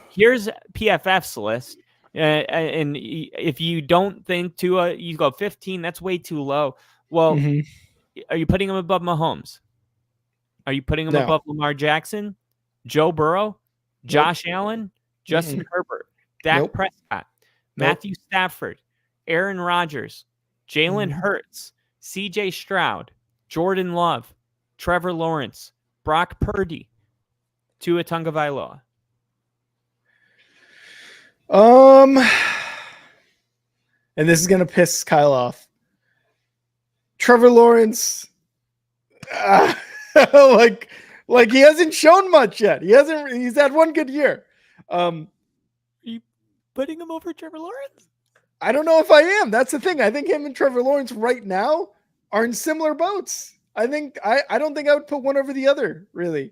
S2: here's PFF's list. And if you don't think Tua, you go 15, that's way too low. Well, are you putting him above Mahomes? Are you putting him above Lamar Jackson, Joe Burrow, Josh Allen, Justin Herbert, Dak Prescott, Matthew Stafford, Aaron Rodgers, Jalen Hurts, CJ Stroud, Jordan Love, Trevor Lawrence, Brock Purdy, Tua Tagovailoa?
S1: And this is gonna piss Kyle off. Trevor Lawrence, like he hasn't shown much yet. He's had one good year.
S2: Are you putting him over Trevor Lawrence?
S1: I don't know if I am. That's the thing. I think him and Trevor Lawrence right now are in similar boats. I don't think I would put one over the other, really.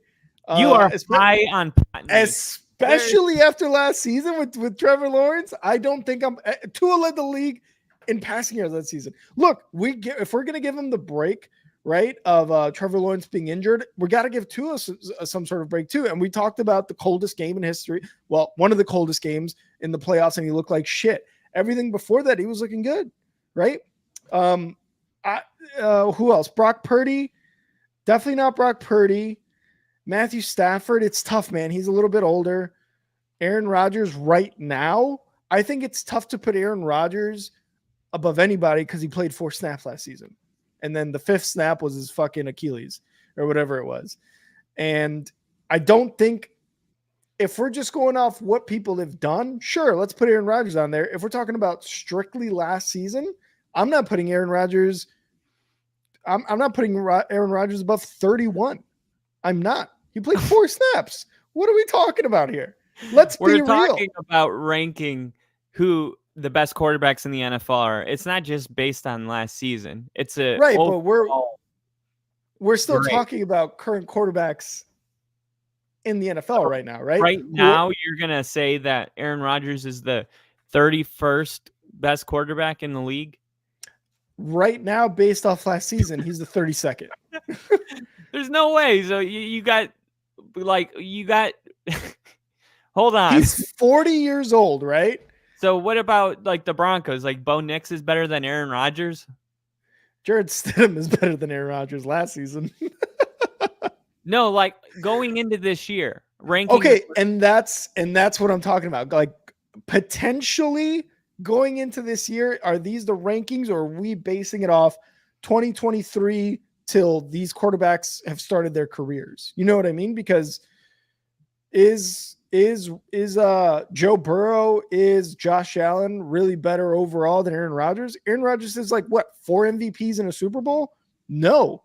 S2: You are high on Potney.
S1: Especially after last season with Trevor Lawrence. I don't think Tua led the league in passing yards that season. Look, if we're going to give him the break, right, of Trevor Lawrence being injured, we got to give Tua some sort of break too. And we talked about the coldest game in history. Well, one of the coldest games in the playoffs, and he looked like shit. Everything before that, he was looking good, right? Who else? Brock Purdy. Definitely not Brock Purdy. Matthew Stafford. It's tough, man. He's a little bit older. Aaron Rodgers right now. I think it's tough to put Aaron Rodgers above anybody because he played 4 snaps last season. And then the 5th snap was his fucking Achilles or whatever it was. And I don't think, if we're just going off what people have done, sure, let's put Aaron Rodgers on there. If we're talking about strictly last season, I'm not putting Aaron Rodgers. I'm not putting Aaron Rodgers above 31. I'm not. He played 4 snaps. What are we talking about here? We're
S2: talking about ranking who the best quarterbacks in the NFL are. It's not just based on last season. It's
S1: right, but we're still talking about current quarterbacks in the NFL right now, right?
S2: Right now, you're going to say that Aaron Rodgers is the 31st best quarterback in the league?
S1: Right now, based off last season, he's the 32nd.
S2: There's no way. So you got hold on.
S1: He's 40 years old, right?
S2: So what about like the Broncos? Like Bo Nix is better than Aaron Rodgers?
S1: Jared Stidham is better than Aaron Rodgers last season.
S2: No, like going into this year, ranking.
S1: Okay, and that's what I'm talking about. Like potentially going into this year, are these the rankings, or are we basing it off 2023 till these quarterbacks have started their careers? You know what I mean? Because is Joe Burrow, is Josh Allen really better overall than Aaron Rodgers? Aaron Rodgers is like what, 4 MVPs in a Super Bowl? No,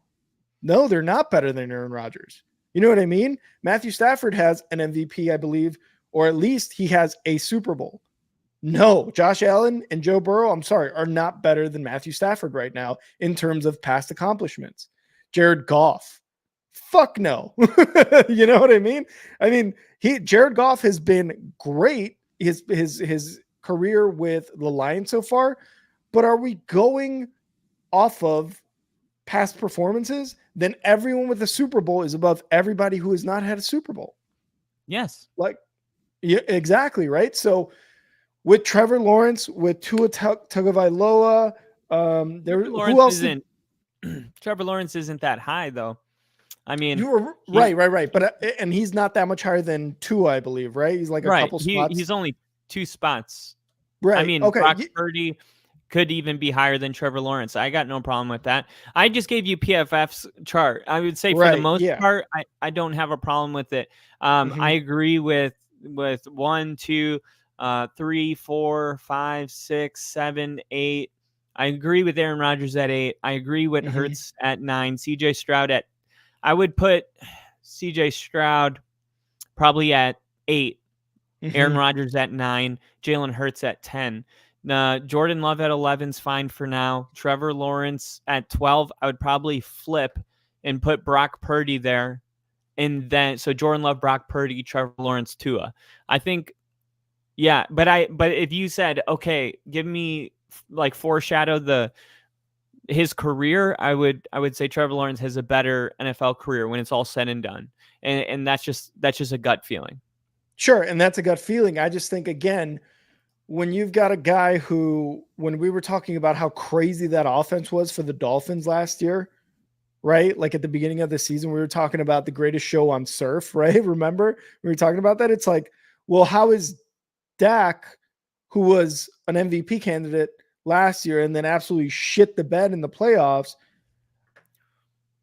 S1: they're not better than Aaron Rodgers. You know what I mean? Matthew Stafford has an MVP, I believe, or at least he has a Super Bowl. No, Josh Allen and Joe Burrow, I'm sorry, are not better than Matthew Stafford right now in terms of past accomplishments. Jared Goff, fuck no. You know what I mean? I mean, Jared Goff has been great, his career with the Lions so far, but are we going off of past performances? Then everyone with a Super Bowl is above everybody who has not had a Super Bowl.
S2: Yes.
S1: Like, yeah, exactly, right? So with Trevor Lawrence, with Tua Tagovailoa, who else?
S2: Trevor Lawrence isn't that high, though. I mean,
S1: you were right. But and he's not that much higher than Tua, I believe, right? He's like a couple spots.
S2: He's only 2 spots.
S1: Right.
S2: I mean, okay. Brock Purdy could even be higher than Trevor Lawrence. I got no problem with that. I just gave you PFF's chart. I would say for the most part, I don't have a problem with it. I agree with 1, 2, 3, 4, 5, 6, 7, 8. I agree with Aaron Rodgers at 8. I agree with Hurts at 9. CJ Stroud I would put CJ Stroud probably at 8. Aaron Rodgers at 9. Jalen Hurts at 10. Jordan Love at 11 is fine for now. Trevor Lawrence at 12. I would probably flip and put Brock Purdy there. And then, so Jordan Love, Brock Purdy, Trevor Lawrence, Tua. I think, yeah, but if you said, okay, give me like foreshadow his career, I would say Trevor Lawrence has a better NFL career when it's all said and done. And that's just a gut feeling.
S1: Sure. And that's a gut feeling. I just think, again, when you've got a guy who, when we were talking about how crazy that offense was for the Dolphins last year, right? Like at the beginning of the season, we were talking about the greatest show on surf, right? Remember we were talking about that? It's like, well, how is Dak, who was an MVP candidate last year and then absolutely shit the bed in the playoffs?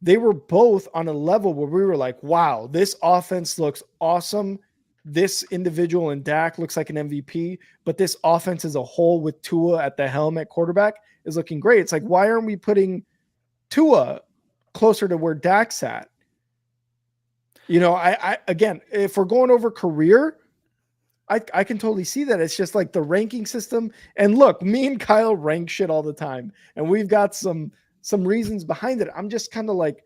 S1: They were both on a level where we were like, wow, this offense looks awesome. This individual in Dak looks like an MVP, but this offense as a whole with Tua at the helm at quarterback is looking great. It's like, why aren't we putting Tua closer to where Dak's at. You know, I again, if we're going over career, I can totally see that. It's just like the ranking system. And look, me and Kyle rank shit all the time, and we've got some reasons behind it. I'm just kind of like,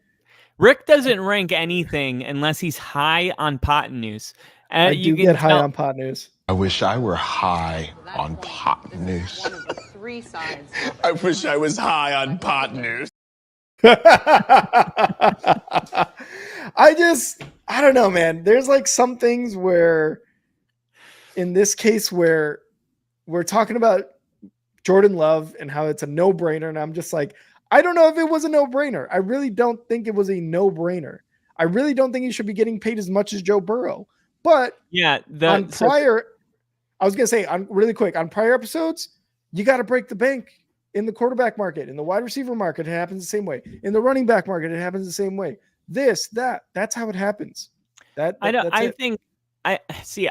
S2: Rick doesn't rank anything unless he's high on pot news.
S1: I
S2: You
S1: do
S2: can
S1: get high
S2: tell.
S1: on pot news.
S3: I wish I were high on pot news.
S4: One of the three sides.
S3: I wish I was high on pot news.
S1: I don't know, man. There's like some things where, in this case, where we're talking about Jordan Love and how it's a no-brainer, and I'm just like, I don't know if it was a no-brainer. I really don't think it was a no-brainer. I really don't think he should be getting paid as much as Joe Burrow. But
S2: yeah,
S1: I was gonna say, really quick, on prior episodes, you got to break the bank in the quarterback market, in the wide receiver market. It happens the same way. In the running back market, it happens the same way. That's how it happens.
S2: I think I see.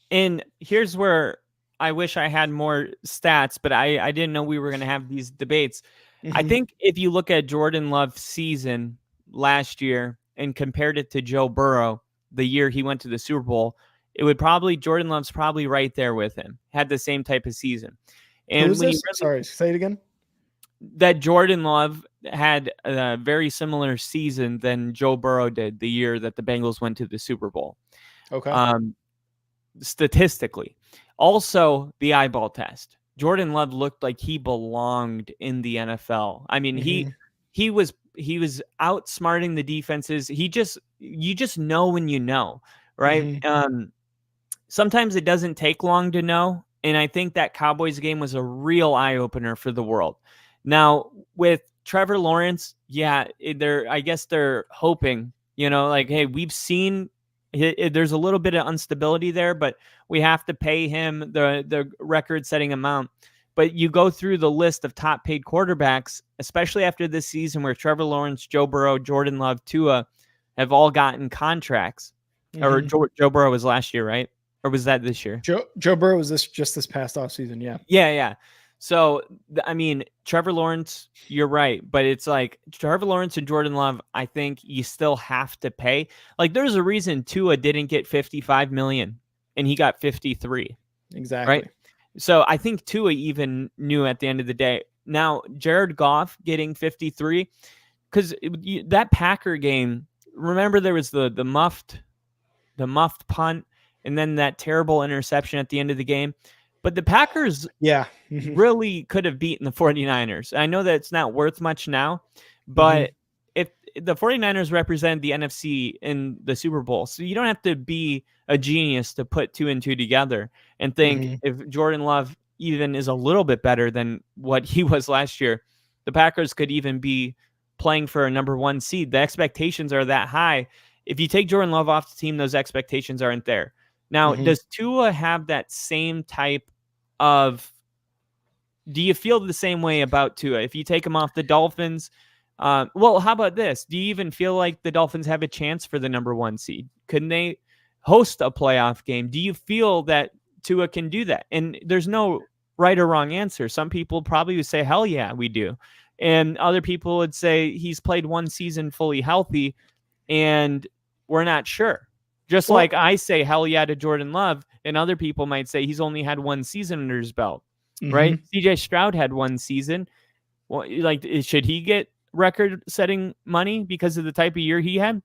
S2: And here's where I wish I had more stats, but I didn't know we were going to have these debates.
S1: Mm-hmm.
S2: I think if you look at Jordan Love's season last year and compared it to Joe Burrow, the year he went to the Super Bowl, Jordan Love's probably right there with him, had the same type of season. And
S1: who's this? Sorry, say it again.
S2: That Jordan Love had a very similar season than Joe Burrow did the year that the Bengals went to the Super Bowl.
S1: Okay.
S2: Statistically. Also, the eyeball test. Jordan Love looked like he belonged in the NFL. I mean, he was outsmarting the defenses. You just know when you know, right?
S1: Mm-hmm.
S2: Sometimes it doesn't take long to know, and I think that Cowboys game was a real eye opener for the world. Now with Trevor Lawrence, I guess they're hoping, like, hey, we've seen there's a little bit of instability there, but we have to pay him the record-setting amount. But you go through the list of top-paid quarterbacks, especially after this season where Trevor Lawrence, Joe Burrow, Jordan Love, Tua have all gotten contracts. Mm-hmm. Or Joe Burrow was last year, right? Or was that this year?
S1: Joe Burrow was just this past offseason, yeah.
S2: Yeah. So, I mean, Trevor Lawrence, you're right. But it's like Trevor Lawrence and Jordan Love, I think you still have to pay. Like, there's a reason Tua didn't get $55 million and he got 53.
S1: Exactly.
S2: Right? So I think Tua even knew at the end of the day. Now, Jared Goff getting 53, because that Packer game, remember there was the muffed punt and then that terrible interception at the end of the game. But the Packers really could have beaten the 49ers. I know that it's not worth much now, but if the 49ers represent the NFC in the Super Bowl, so you don't have to be a genius to put 2 and 2 together and think if Jordan Love even is a little bit better than what he was last year, the Packers could even be playing for a number 1 seed. The expectations are that high. If you take Jordan Love off the team, those expectations aren't there. Now, does Tua have that same type of... Do you feel the same way about Tua? If you take him off the Dolphins... well, how about this? Do you even feel like the Dolphins have a chance for the number 1 seed? Couldn't they host a playoff game? Do you feel that Tua can do that? And there's no right or wrong answer. Some people probably would say, hell yeah, we do. And other people would say he's played 1 season fully healthy and we're not sure. Just like I say hell yeah to Jordan Love, and other people might say he's only had 1 season under his belt, right? CJ Stroud had 1 season. Well, like, should he get record-setting money because of the type of year he had?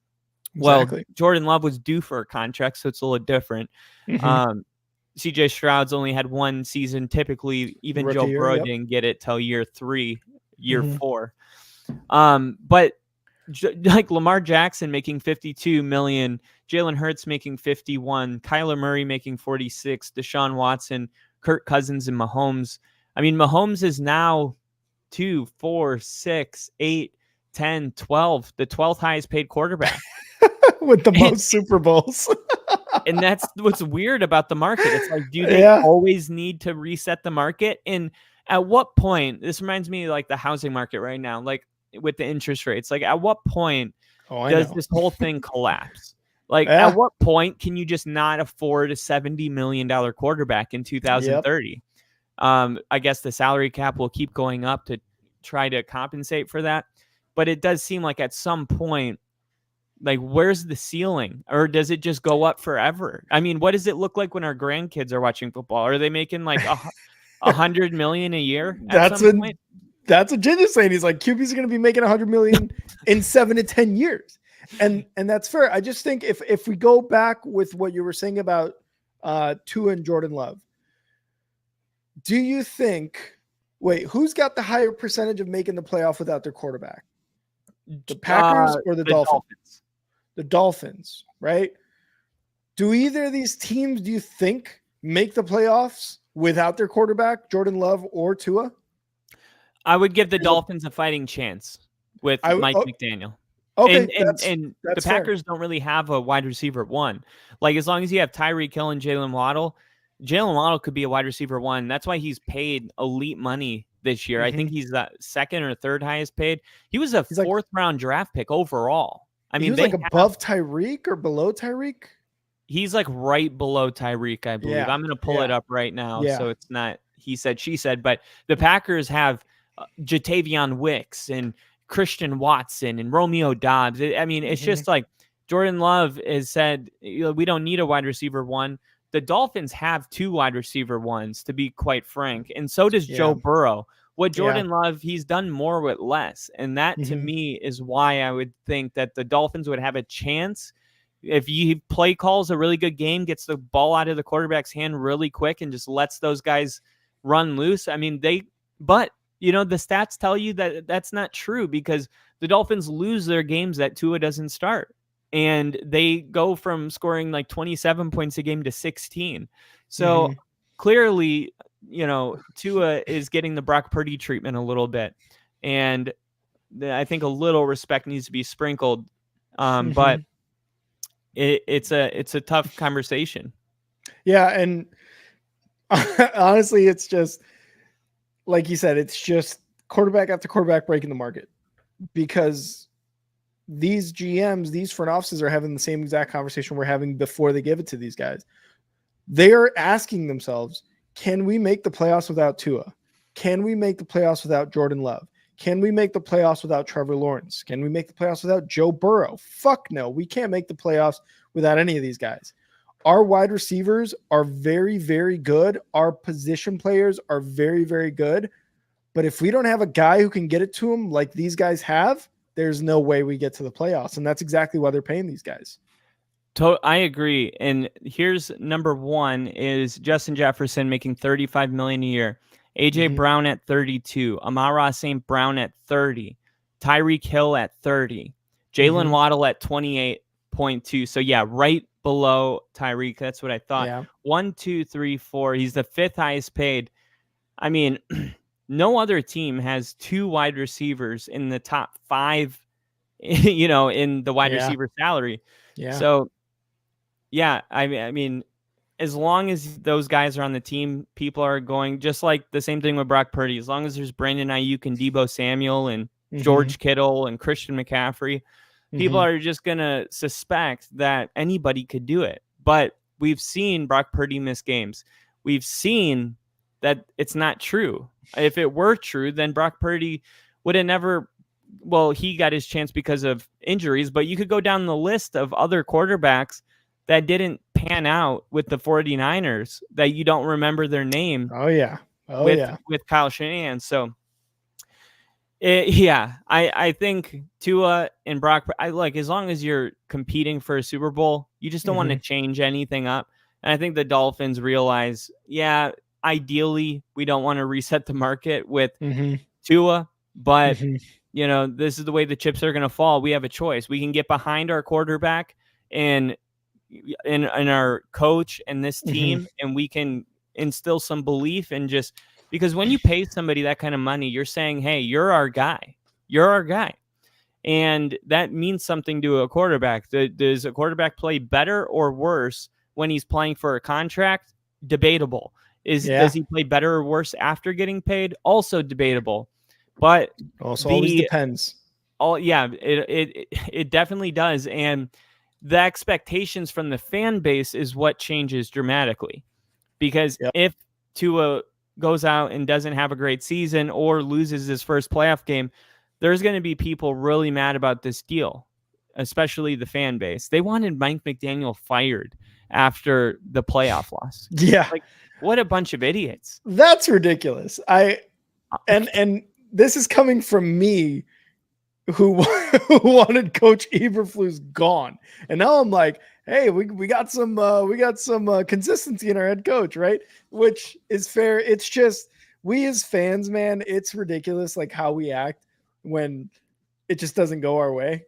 S2: Exactly. Well, Jordan Love was due for a contract, so it's a little different. CJ Stroud's only had 1 season. Typically, even Joe Burrow didn't get it till year 3, year 4. But like Lamar Jackson making $52 million, Jalen Hurts making $51, Kyler Murray making $46, Deshaun Watson, Kirk Cousins, and Mahomes. I mean, Mahomes is now 2, 4, 6, 8, 10, 12, the 12th highest paid quarterback
S1: with the most Super Bowls.
S2: And that's what's weird about the market. It's like, do they always need to reset the market? And at what point, this reminds me of like the housing market right now, like with the interest rates, like at what point does this whole thing collapse? Like at what point can you just not afford a $70 million quarterback in 2030? I guess the salary cap will keep going up to try to compensate for that. but it does seem like at some point, like, where's the ceiling, or does it just go up forever? I mean, what does it look like when our grandkids are watching football? Are they making like $100 million a year at some point?
S1: That's what Ginger's saying. He's like, QBs are going to be making $100 million in 7 to 10 years. And that's fair. I just think if we go back with what you were saying about Tua and Jordan Love, do you think, who's got the higher percentage of making the playoff without their quarterback? The Packers or the Dolphins? The Dolphins, right? Do either of these teams, do you think, make the playoffs without their quarterback, Jordan Love or Tua?
S2: I would give the Dolphins a fighting chance with Mike McDaniel.
S1: Okay,
S2: and the Packers don't really have a wide receiver one. Like, as long as you have Tyreek Hill and Jalen Waddle could be a wide receiver one. That's why he's paid elite money this year. I think he's the second or third highest paid. He was a fourth round draft pick overall. I mean,
S1: he was above Tyreek or below Tyreek? He's
S2: like right below Tyreek, I believe. Yeah. I'm going to pull it up right now. Yeah. So it's not he said, she said, but the Packers have Jatavion Wicks and Christian Watson and Romeo Dobbs. I mean, it's just like Jordan Love has said, we don't need a wide receiver one. The Dolphins have 2 wide receiver ones, to be quite frank. And so does Joe Burrow. What Jordan Love, he's done more with less. And that to me is why I would think that the Dolphins would have a chance. If you play calls a really good game, gets the ball out of the quarterback's hand really quick and just lets those guys run loose. I mean, but the stats tell you that that's not true, because the Dolphins lose their games that Tua doesn't start. And they go from scoring like 27 points a game to 16. So clearly, Tua is getting the Brock Purdy treatment a little bit. And I think a little respect needs to be sprinkled. But it's a tough conversation. Yeah.
S1: And honestly, it's just, like you said, it's just quarterback after quarterback breaking the market, because these GMs, these front offices are having the same exact conversation we're having before they give it to these guys. They are asking themselves, can we make the playoffs without Tua? Can we make the playoffs without Jordan Love? Can we make the playoffs without Trevor Lawrence? Can we make the playoffs without Joe Burrow? Fuck no. We can't make the playoffs without any of these guys. Our wide receivers are very, very good. Our position players are very, very good. But if we don't have a guy who can get it to them like these guys have, there's no way we get to the playoffs. And that's exactly why they're paying these guys.
S2: I agree. And here's number one is Justin Jefferson making $35 million a year. AJ Brown at 32. Amon-Ra St. Brown at 30. Tyreek Hill at 30. Jalen Waddle at 28.2. So yeah, right below Tyreek. That's what I thought. Yeah. 1, 2, 3, 4. He's the 5th highest paid. I mean, no other team has 2 wide receivers in the top 5, in the wide receiver salary. Yeah. So, yeah, I mean, as long as those guys are on the team, people are going, just like the same thing with Brock Purdy. As long as there's Brandon Ayuk and Deebo Samuel and George Kittle and Christian McCaffrey, people are just going to suspect that anybody could do it. But we've seen Brock Purdy miss games. We've seen that it's not true. If it were true, then Brock Purdy would have never, he got his chance because of injuries, but you could go down the list of other quarterbacks that didn't pan out with the 49ers that you don't remember their name.
S1: Oh yeah.
S2: With Kyle Shanahan. So I think Tua and Brock, as long as you're competing for a Super Bowl, you just don't want to change anything up. And I think the Dolphins realize, ideally we don't want to reset the market with Tua, but this is the way the chips are going to fall. We have a choice. We can get behind our quarterback and in our coach and this team, and we can instill some belief, and just because when you pay somebody that kind of money, you're saying, hey, you're our guy. And that means something to a quarterback. Does a quarterback play better or worse when he's playing for a contract? Debatable. Does he play better or worse after getting paid? Also debatable. But
S1: also always depends.
S2: It definitely does. And the expectations from the fan base is what changes dramatically. Because if Tua goes out and doesn't have a great season or loses his first playoff game, there's going to be people really mad about this deal, especially the fan base. They wanted Mike McDaniel fired after the playoff loss.
S1: Yeah,
S2: Like, what a bunch of idiots.
S1: that's ridiculous. And this is coming from me who wanted Coach Eberflus gone. And now I'm like, hey, we got some consistency in our head coach, right? Which is fair. It's just we as fans, man, it's ridiculous like how we act when it just doesn't go our way.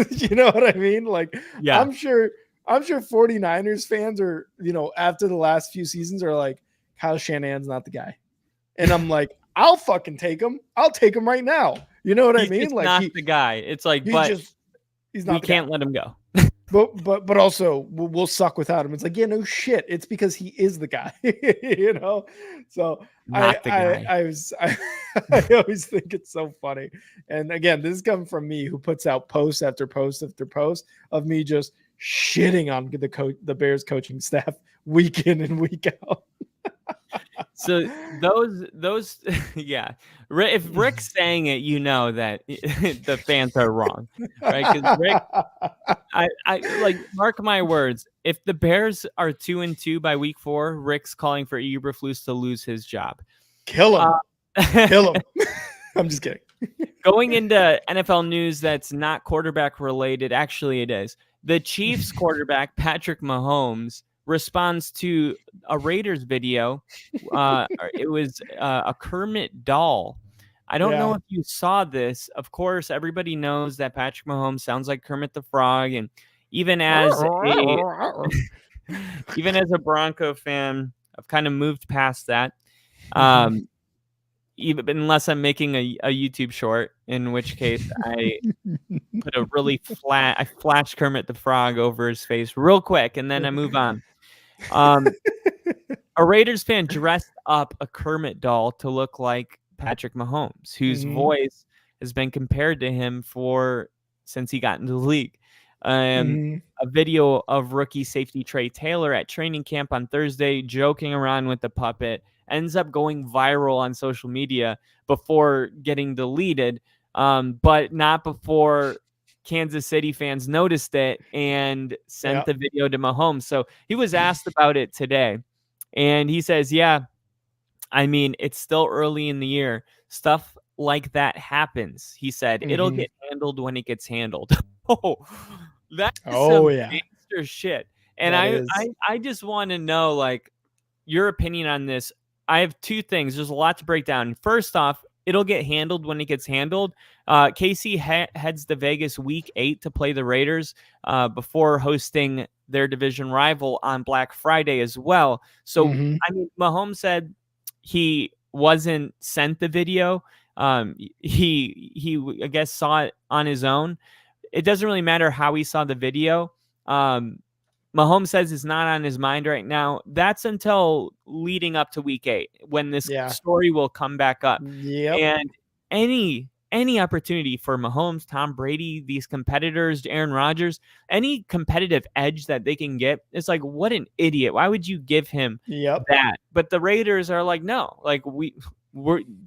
S1: You know what I mean? Like
S2: Yeah.
S1: I'm sure 49ers fans are, after the last few seasons are like, Kyle Shanahan's not the guy. And I'm like, I'll fucking take him. I'll take him right now. You know what I mean? Like
S2: not the guy. It's like, but
S1: he's not.
S2: We can't let him go.
S1: but also we'll suck without him. It's like, yeah, no shit. It's because he is the guy. So
S2: not the guy.
S1: I always think it's so funny. And again, this is coming from me who puts out post after post after post of me just shitting on the Bears coaching staff week in and week out.
S2: So those yeah, if Rick's saying it, you know that the fans are wrong, right? Because Rick, I like, mark my words, if the Bears are 2-2 by week 4, Rick's calling for Eberflus to lose his job.
S1: Kill him. Kill him. I'm just kidding.
S2: Going into NFL news that's not quarterback related, actually it is. The Chiefs quarterback Patrick Mahomes responds to a Raiders video. It was a Kermit doll. I don't know if you saw this. Of course, everybody knows that Patrick Mahomes sounds like Kermit the Frog, and even as a Bronco fan, I've kind of moved past that. Even unless I'm making a YouTube short, in which case I put a really I flash Kermit the Frog over his face real quick, and then I move on. A Raiders fan dressed up a Kermit doll to look like Patrick Mahomes, whose voice has been compared to him since he got into the league. A video of rookie safety Trey Taylor at training camp on Thursday joking around with the puppet ends up going viral on social media before getting deleted, but not before Kansas City fans noticed it and sent the video to Mahomes. So he was asked about it today, and he says, yeah, I mean, it's still early in the year. Stuff like that happens. He said, it'll get handled when it gets handled. That's some gangster shit. And I just want to know, like, your opinion on this. I have two things. There's a lot to break down. First off, it'll get handled when it gets handled. KC heads to Vegas week 8 to play the Raiders before hosting their division rival on Black Friday as well. So, I mean, Mahomes said he wasn't sent the video. He I guess saw it on his own. It doesn't really matter how he saw the video. Mahomes says it's not on his mind right now. That's until leading up to week 8 when this story will come back up. And any opportunity for Mahomes, Tom Brady, these competitors, Aaron Rodgers, any competitive edge that they can get, it's like, what an idiot. Why would you give him that? But the Raiders are like, no, like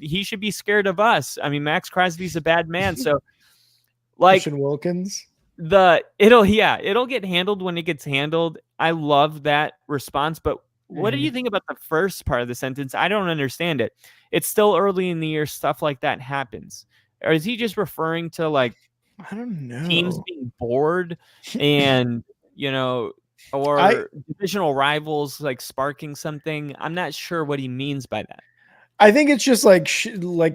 S2: he should be scared of us. I mean, Max Crosby's a bad man. So like
S1: Christian Wilkins.
S2: It'll get handled when it gets handled. I love that response, but what do you think about the first part of the sentence? I don't understand it. It's still early in the year. Stuff like that happens. Or is he just referring to, like,
S1: I don't know,
S2: teams being bored and, or divisional rivals, like, sparking something? I'm not sure what he means by that.
S1: I think it's just like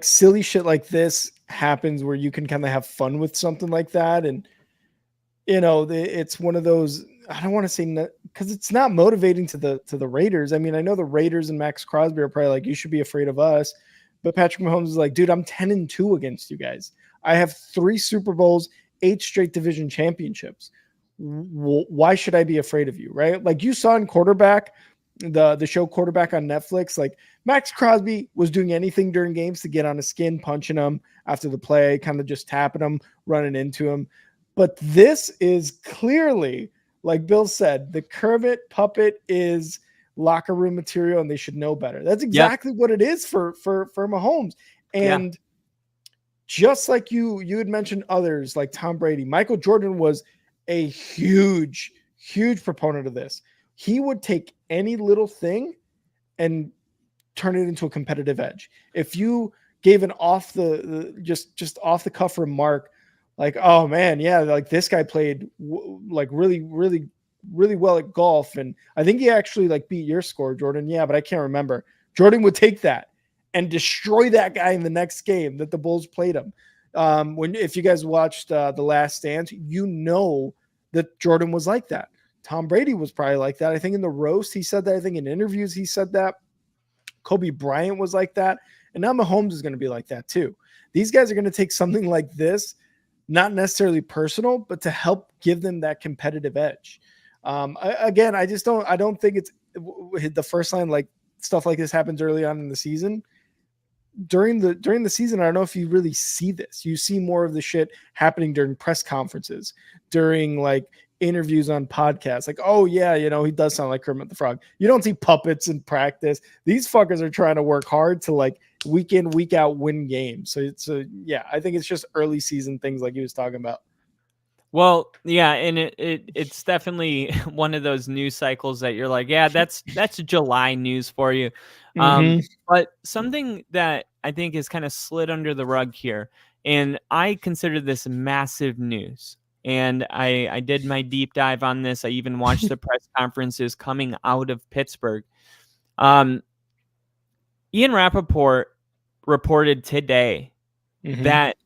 S1: silly shit like this happens where you can kind of have fun with something like that. And, it's one of those, I don't want to say because it's not motivating to the Raiders. I mean, I know the Raiders and Max Crosby are probably like, you should be afraid of us. But Patrick Mahomes is like, dude, I'm 10-2 against you guys. I have 3 Super Bowls, 8 straight division championships. Why should I be afraid of you, right? Like you saw in Quarterback, the show Quarterback on Netflix, like Max Crosby was doing anything during games to get on his skin, punching him after the play, kind of just tapping him, running into him. But this is clearly, like Bill said, the Kermit puppet is locker room material, and they should know better. That's exactly what it is for Mahomes. And just like you had mentioned others like Tom Brady, Michael Jordan was a huge proponent of this. He would take any little thing and turn it into a competitive edge. If you gave an off the just off the cuff remark, like, oh man, yeah, like this guy played like really well at golf, and I think he actually like beat your score, Jordan. Yeah, but I can't remember. Jordan would take that and destroy that guy in the next game that the Bulls played him. If you guys watched The Last Dance, you know that Jordan was like that. Tom Brady was probably like that. I think in the roast he said that. I think in interviews he said that. Kobe Bryant was like that. And now Mahomes is going to be like that too. These guys are going to take something like this, not necessarily personal, but to help give them that competitive edge. I don't think it's the first time like stuff like this happens early on in the season. During the season, I don't know if you really see this. You see more of the shit happening during press conferences, during like interviews on podcasts. Like, oh yeah, he does sound like Kermit the Frog. You don't see puppets in practice. These fuckers are trying to work hard to like week in, week out win games. So I think it's just early season things like he was talking about.
S2: Well, yeah, and it's definitely one of those news cycles that you're like, yeah, that's July news for you. But something that I think is kind of slid under the rug here, and I consider this massive news. And I did my deep dive on this. I even watched the press conferences coming out of Pittsburgh. Ian Rappaport reported today that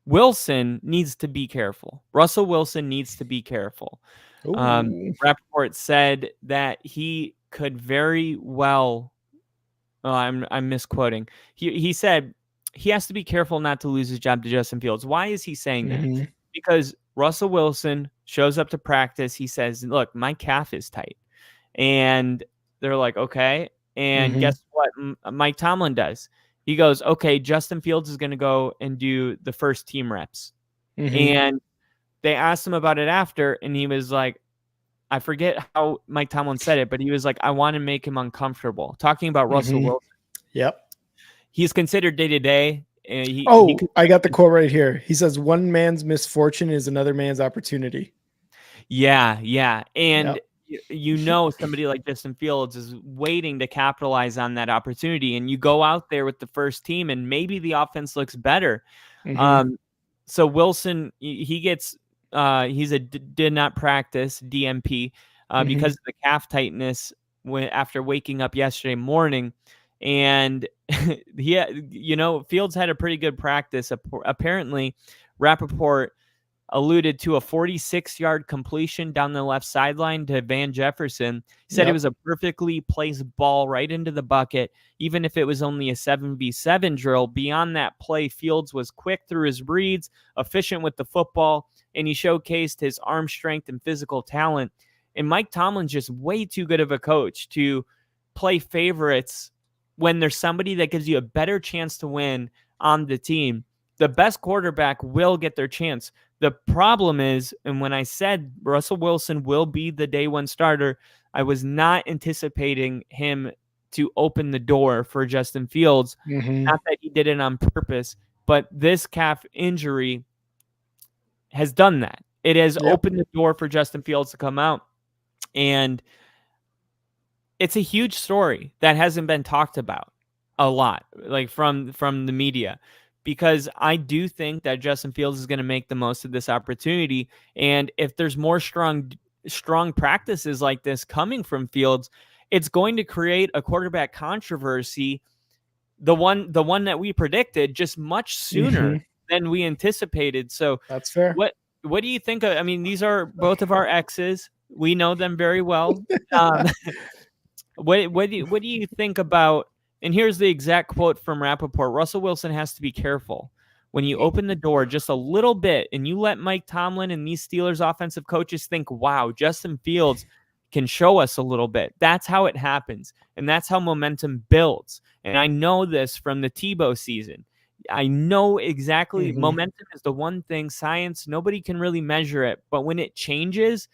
S2: Wilson needs to be careful. Russell Wilson needs to be careful. Rappaport said that he could very well. I'm misquoting. He said he has to be careful not to lose his job to Justin Fields. Why is he saying that? Because Russell Wilson shows up to practice. He says, "Look, my calf is tight," and they're like, "Okay." And guess what? Mike Tomlin does. He goes, okay, Justin Fields is going to go and do the first team reps. And they asked him about it after, and he was like, I forget how Mike Tomlin said it, but he was like, I want to make him uncomfortable. Talking about Russell Wilson.
S1: Yep.
S2: He's considered day-to-day.
S1: I got the quote right here. He says, one man's misfortune is another man's opportunity.
S2: Yeah. And somebody like Justin Fields is waiting to capitalize on that opportunity, and you go out there with the first team and maybe the offense looks better. So Wilson, he gets he's a did not practice DNP because of the calf tightness after waking up yesterday morning. And Fields had a pretty good practice. Apparently Rappaport alluded to a 46-yard completion down the left sideline to Van Jefferson. He said it was a perfectly placed ball right into the bucket, even if it was only a 7v7 drill. Beyond that play, Fields was quick through his reads, efficient with the football, and he showcased his arm strength and physical talent. And Mike Tomlin's just way too good of a coach to play favorites when there's somebody that gives you a better chance to win on the team. The best quarterback will get their chance. The problem is, and when I said Russell Wilson will be the day one starter, I was not anticipating him to open the door for Justin Fields. Not that he did it on purpose, but this calf injury has done that. It has opened the door for Justin Fields to come out. And it's a huge story that hasn't been talked about a lot, like from the media. Because I do think that Justin Fields is going to make the most of this opportunity. And if there's more strong practices like this coming from Fields, it's going to create a quarterback controversy, the one that we predicted, just much sooner than we anticipated. So
S1: that's fair.
S2: What do you think of? I mean, these are both of our exes. We know them very well. What do you think about? And here's the exact quote from Rappaport. Russell Wilson has to be careful. When you open the door just a little bit and you let Mike Tomlin and these Steelers offensive coaches think, wow, Justin Fields can show us a little bit. That's how it happens. And that's how momentum builds. And I know this from the Tebow season. I know exactly. Momentum is the one thing, science, nobody can really measure it. But when it changes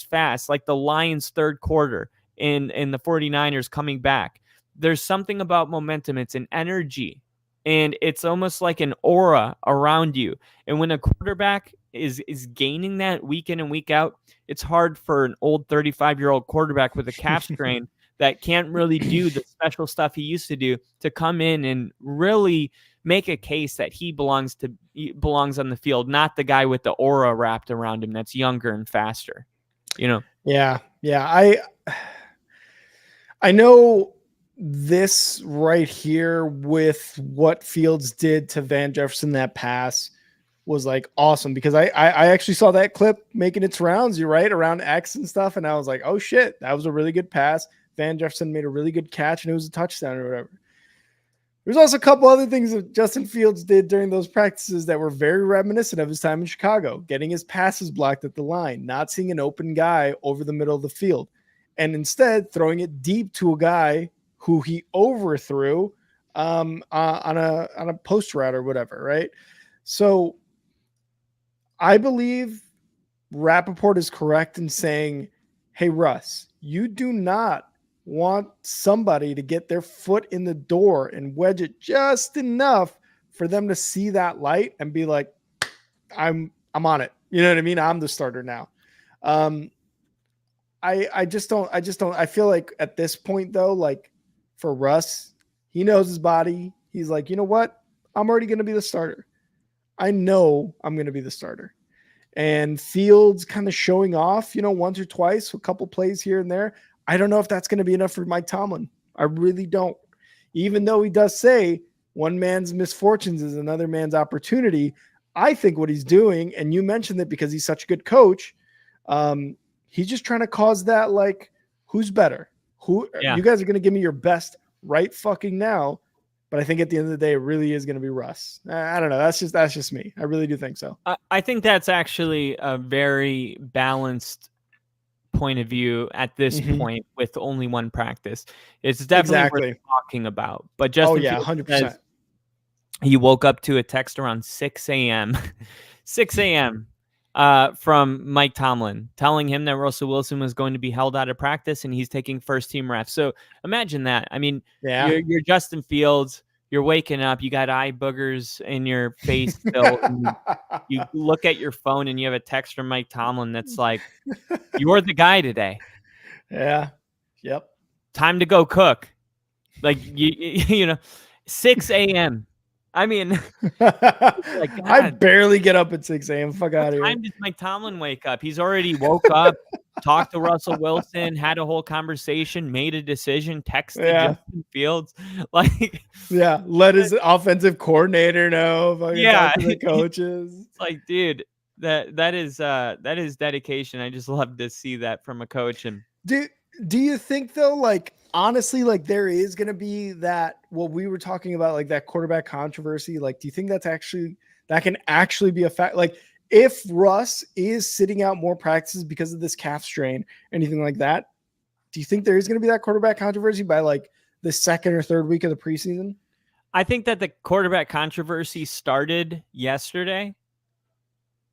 S2: fast, like the Lions' third quarter in the 49ers coming back. There's something about momentum. It's an energy. and it's almost like an aura around you. And when a quarterback is gaining that week in and week out, it's hard for an old 35-year-old quarterback with a calf strain that can't really do the special stuff he used to do to come in and really make a case that he belongs on the field, not the guy with the aura wrapped around him that's younger and faster.
S1: Yeah. I know this right here with what Fields did to Van Jefferson, that pass was like awesome, because I actually saw that clip making its rounds, you're right, around X and stuff. And I was like, oh shit, that was a really good pass. Van Jefferson made a really good catch and it was a touchdown or whatever. There's also a couple other things that Justin Fields did during those practices that were very reminiscent of his time in Chicago, getting his passes blocked at the line, not seeing an open guy over the middle of the field, and instead throwing it deep to a guy who he overthrew on a post route or whatever, right? So I believe Rappaport is correct in saying, hey, Russ, you do not want somebody to get their foot in the door and wedge it just enough for them to see that light and be like, I'm on it. You know what I mean? I'm the starter now. I just don't, I feel like at this point though, like for Russ, he knows his body. He's like, you know what? I'm already going to be the starter. I know I'm going to be the starter. And Fields kind of showing off, once or twice, a couple plays here and there. I don't know if that's going to be enough for Mike Tomlin. I really don't. Even though he does say one man's misfortunes is another man's opportunity, I think what he's doing, and you mentioned it because he's such a good coach, he's just trying to cause that, like, who's better? You guys are going to give me your best right fucking now. But I think at the end of the day, it really is going to be Russ. I don't know. That's just me. I really do think so.
S2: I think that's actually a very balanced point of view at this point with only one practice. It's definitely worth talking about. But Justin Fields
S1: 100%.
S2: says he woke up to a text around 6 a.m. 6 a.m. From Mike Tomlin telling him that Russell Wilson was going to be held out of practice and he's taking first team reps. So imagine that. I mean, you're Justin Fields, you're waking up, you got eye boogers in your face still. You look at your phone and you have a text from Mike Tomlin that's like, you're the guy today.
S1: Yeah. Yep.
S2: Time to go cook. Like, 6 a.m. I mean,
S1: I barely get up at 6 a.m. Fuck out of here.
S2: What time does Mike Tomlin wake up? He's already woke up, talked to Russell Wilson, had a whole conversation, made a decision, texted Justin Fields. Let
S1: his offensive coordinator know. Talk to the coaches.
S2: It's like, dude, that is dedication. I just love to see that from a coach. And
S1: do you think though, like, honestly, like there is going to be that, what we were talking about, like that quarterback controversy, like, do you think that can actually be a fact? Like, if Russ is sitting out more practices because of this calf strain, anything like that, do you think there is going to be that quarterback controversy by like the second or third week of the preseason?
S2: I think that the quarterback controversy started yesterday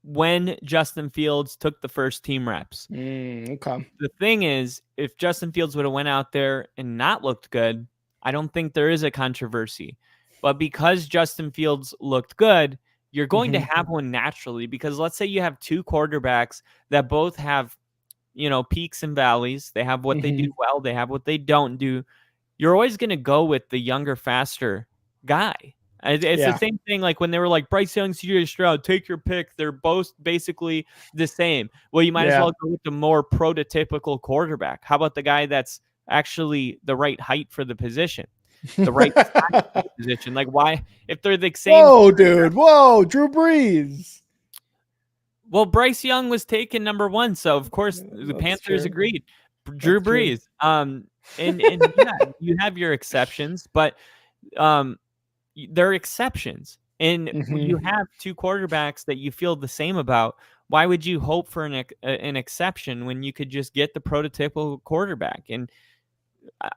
S2: when Justin Fields took the first team reps.
S1: Okay.
S2: The thing is, if Justin Fields would have went out there and not looked good, I don't think there is a controversy. But because Justin Fields looked good, you're going to have one naturally, because let's say you have two quarterbacks that both have, peaks and valleys. They have what they do well. They have what they don't do. You're always going to go with the younger, faster guy. It's the same thing like when they were like Bryce Young, CJ Stroud, take your pick. They're both basically the same. Well, you might as well go with the more prototypical quarterback. How about the guy that's actually the right height for the position? The right size for the position. Like, why, if they're the same?
S1: Whoa, dude. Whoa, Drew Brees.
S2: Well, Bryce Young was taken number 1, so of course the Panthers agreed. Drew Brees. And you have your exceptions, but they're exceptions. And when you have two quarterbacks that you feel the same about, why would you hope for an exception when you could just get the prototypical quarterback? And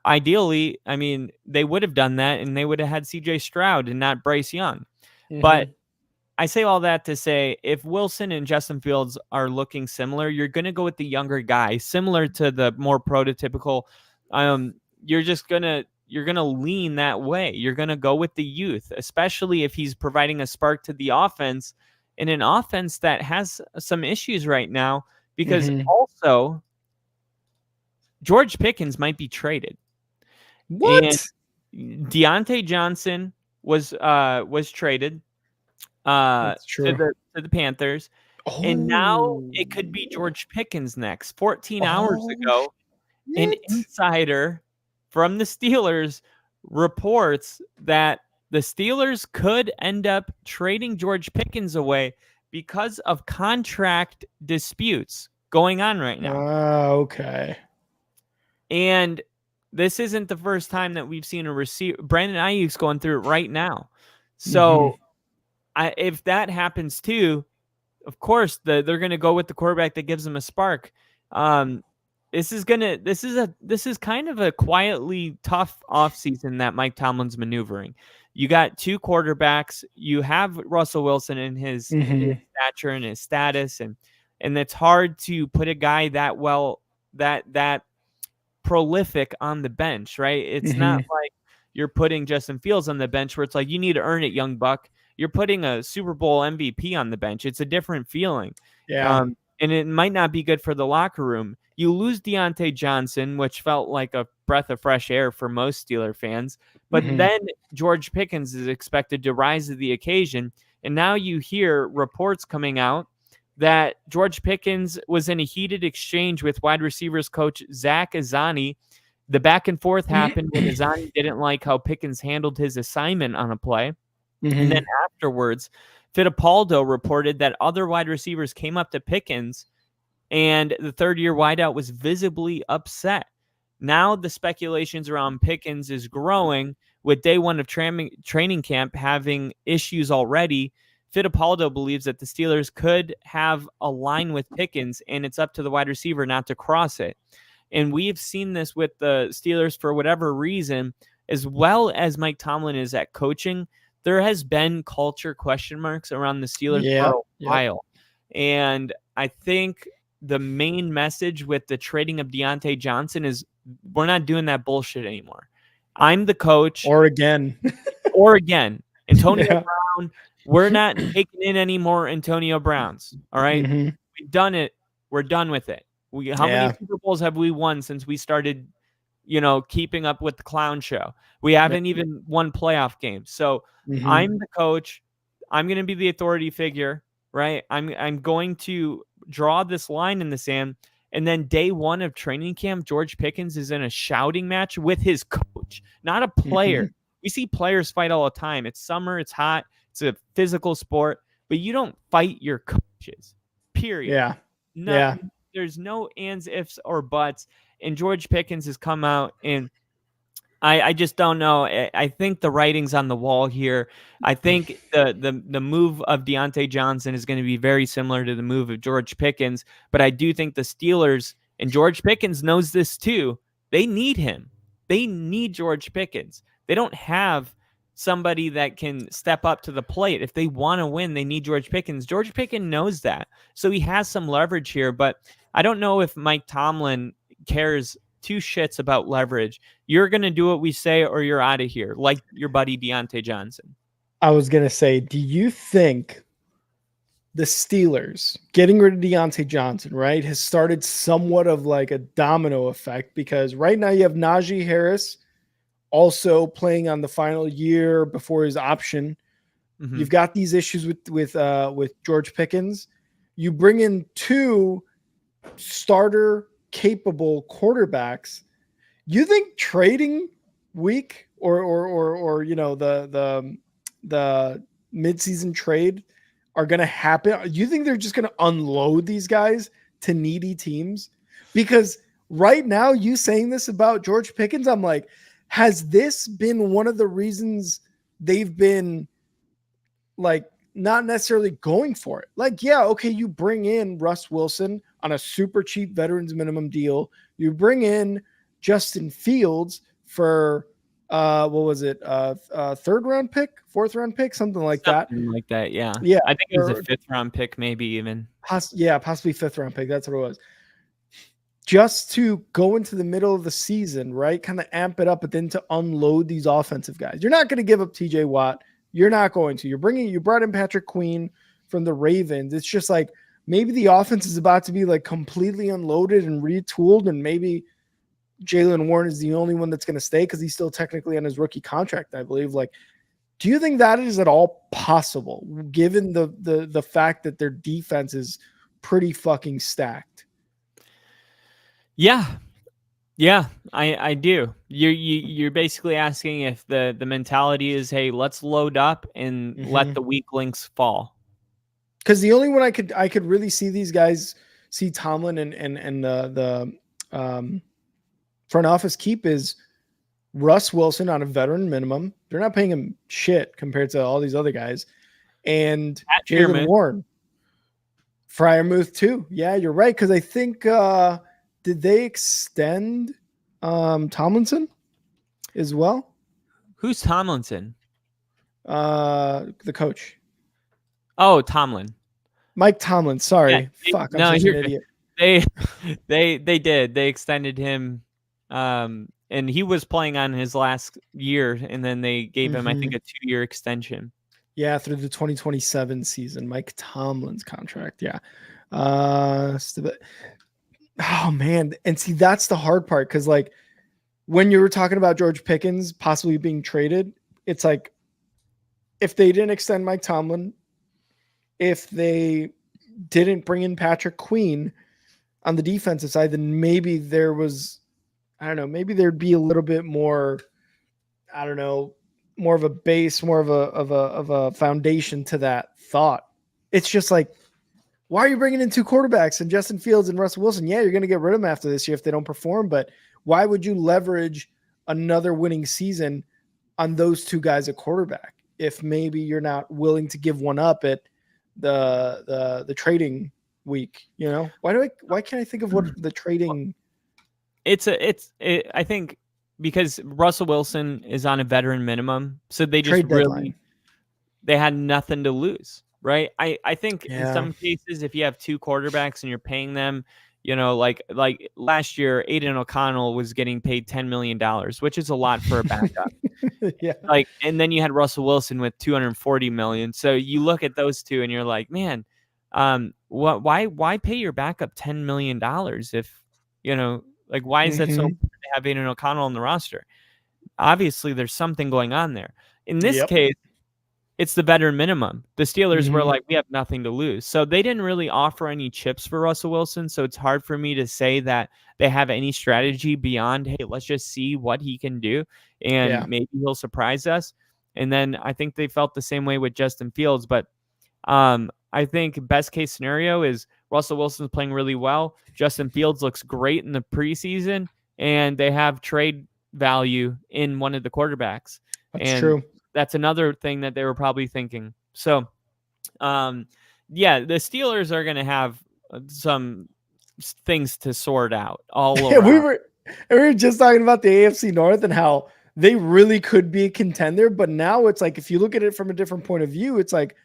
S2: ideally, I mean, they would have done that and they would have had CJ Stroud and not Bryce Young. But I say all that to say, if Wilson and Justin Fields are looking similar, you're going to go with the younger guy, similar to the more prototypical. You're you're going to lean that way. You're going to go with the youth, especially if he's providing a spark to the offense, in an offense that has some issues right now, because also George Pickens might be traded.
S1: What?
S2: And Deontay Johnson was traded
S1: That's true.
S2: to the Panthers. And now it could be George Pickens next. 14 hours ago, an insider from the Steelers reports that the Steelers could end up trading George Pickens away because of contract disputes going on right now.
S1: Okay.
S2: And this isn't the first time that we've seen a receiver. Brandon Ayuk's going through it right now. So if that happens too, of course, they're going to go with the quarterback that gives them a spark. This is kind of a quietly tough offseason that Mike Tomlin's maneuvering. You got two quarterbacks. You have Russell Wilson in his stature and his status, and it's hard to put a guy that prolific on the bench, right? It's not like you're putting Justin Fields on the bench where it's like, you need to earn it, young buck. You're putting a Super Bowl MVP on the bench. It's a different feeling.
S1: Yeah.
S2: And it might not be good for the locker room. You lose Deontay Johnson, which felt like a breath of fresh air for most Steeler fans. But then George Pickens is expected to rise to the occasion. And now you hear reports coming out that George Pickens was in a heated exchange with wide receivers coach Zach Azzanni. The back and forth happened when Azzanni didn't like how Pickens handled his assignment on a play. And then afterwards, Fittipaldo reported that other wide receivers came up to Pickens, and the third-year wideout was visibly upset. Now the speculations around Pickens is growing, with day one of training camp having issues already. Fittipaldo believes that the Steelers could have a line with Pickens, and it's up to the wide receiver not to cross it. And we've seen this with the Steelers for whatever reason, as well as Mike Tomlin is at coaching. There has been culture question marks around the Steelers for a while. And I think the main message with the trading of Deontay Johnson is, we're not doing that bullshit anymore. I'm the coach.
S1: Or again.
S2: Antonio Brown, we're not taking in any more Antonio Browns. All right? We've done it. We're done with it. How many Super Bowls have we won since we started, keeping up with the clown show? We haven't even won playoff games. So I'm the coach. I'm going to be the authority figure, right? I'm going to draw this line in the sand. And then day one of training camp, George Pickens is in a shouting match with his coach, not a player. We see players fight all the time. It's summer. It's hot. It's a physical sport. But you don't fight your coaches, period. There's no ands, ifs, or buts. And George Pickens has come out, and I just don't know. I think the writing's on the wall here. I think the move of Deontay Johnson is going to be very similar to the move of George Pickens. But I do think the Steelers, and George Pickens knows this too, they need him. They need George Pickens. They don't have somebody that can step up to the plate. If they want to win, they need George Pickens. George Pickens knows that. So he has some leverage here, but I don't know if Mike Tomlin cares two shits about leverage. You're going to do what we say or you're out of here, like your buddy Deontay Johnson.
S1: I was going to say, do you think the Steelers getting rid of Deontay Johnson, right, has started somewhat of like a domino effect? Because right now you have Najee Harris also playing on the final year before his option. You've got these issues with George Pickens. You bring in two starter capable quarterbacks. You think trading week or the midseason trade are going to happen? Do you think they're just going to unload these guys to needy teams? Because right now, you saying this about George Pickens, I'm like, has this been one of the reasons they've been like not necessarily going for it? Like, yeah, okay, you bring in Russ Wilson on a super cheap veterans minimum deal. You bring in Justin Fields for what was it? Third round pick, fourth round pick, something like that.
S2: Yeah.
S1: Yeah.
S2: I think it was a fifth round pick, maybe even.
S1: Possibly fifth round pick. That's what it was. just to go into the middle of the season, right? Kind of amp it up, but then to unload these offensive guys. You're not going to give up TJ Watt. You're not going to. You brought in Patrick Queen from the Ravens. It's just like maybe the offense is about to be like completely unloaded and retooled, and maybe Jaylen Warren is the only one that's going to stay because he's still technically on his rookie contract, I believe. Like, do you think that is at all possible, given the fact that their defense is pretty fucking stacked?
S2: Yeah, I do. You're basically asking if the mentality is, hey, let's load up and let the weak links fall.
S1: Because the only one I could really see these guys, see Tomlin and the front office keep is Russ Wilson on a veteran minimum. They're not paying him shit compared to all these other guys, and Jaylen Warren, Freiermuth too. Yeah, you're right. Because I think did they extend Tomlinson as well?
S2: Who's Tomlinson?
S1: The coach.
S2: Oh, Tomlin.
S1: Mike Tomlin. Sorry.
S2: Yeah,
S1: Fuck. I'm such an idiot.
S2: They did. They extended him. And he was playing on his last year, and then they gave him, I think, a 2-year extension.
S1: Yeah, through the 2027 season. Mike Tomlin's contract. Yeah. Oh, man. And see, that's the hard part, because, like, when you were talking about George Pickens possibly being traded, it's like, if they didn't extend Mike Tomlin, if they didn't bring in Patrick Queen on the defensive side, then maybe there was, I don't know, maybe there'd be a little bit more, I don't know, more of a base, more of a foundation to that thought. It's just like, why are you bringing in 2 quarterbacks and Justin Fields and Russell Wilson? Yeah, you're going to get rid of them after this year if they don't perform, but why would you leverage another winning season on those 2 guys at quarterback if maybe you're not willing to give one up at the trading week? You know, why can't I think of what the trading?
S2: I think because Russell Wilson is on a veteran minimum, so they just they had nothing to lose, right? I think in some cases, if you have 2 quarterbacks and you're paying them, you know, like last year, Aiden O'Connell was getting paid $10 million, which is a lot for a backup.
S1: Yeah.
S2: Like, and then you had Russell Wilson with $240 million. So you look at those 2 and you're like, man, why pay your backup $10 million if, you know, like, why is that so important to have Aiden O'Connell on the roster? Obviously, there's something going on there. In this case, it's the veteran minimum. The Steelers were like, we have nothing to lose. So they didn't really offer any chips for Russell Wilson. So it's hard for me to say that they have any strategy beyond, hey, let's just see what he can do. And maybe he'll surprise us. And then I think they felt the same way with Justin Fields. But I think best case scenario is Russell Wilson's playing really well. Justin Fields looks great in the preseason, and they have trade value in one of the quarterbacks.
S1: That's true.
S2: That's another thing that they were probably thinking. So, the Steelers are going to have some things to sort out all around.
S1: we were just talking about the AFC North and how they really could be a contender, but now it's like, if you look at it from a different point of view, it's like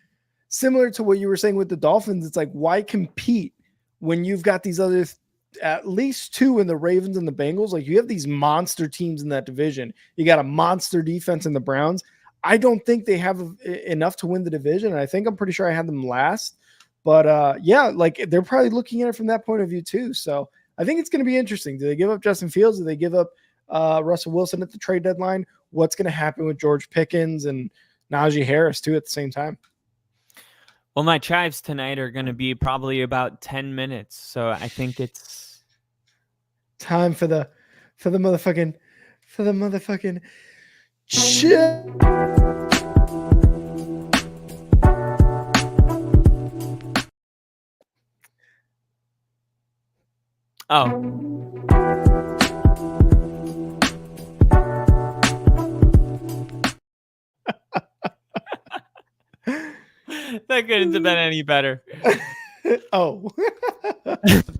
S1: similar to what you were saying with the Dolphins. It's like, why compete when you've got these other at least 2 in the Ravens and the Bengals? Like, you have these monster teams in that division. You got a monster defense in the Browns. I don't think they have enough to win the division. And I'm pretty sure I had them last, but like, they're probably looking at it from that point of view too. So I think it's going to be interesting. Do they give up Justin Fields? Do they give up Russell Wilson at the trade deadline? What's going to happen with George Pickens and Najee Harris too at the same time?
S2: Well, my chives tonight are going to be probably about 10 minutes. So I think it's
S1: time for the motherfucking shit.
S2: Oh. That couldn't have been any better.
S1: Oh.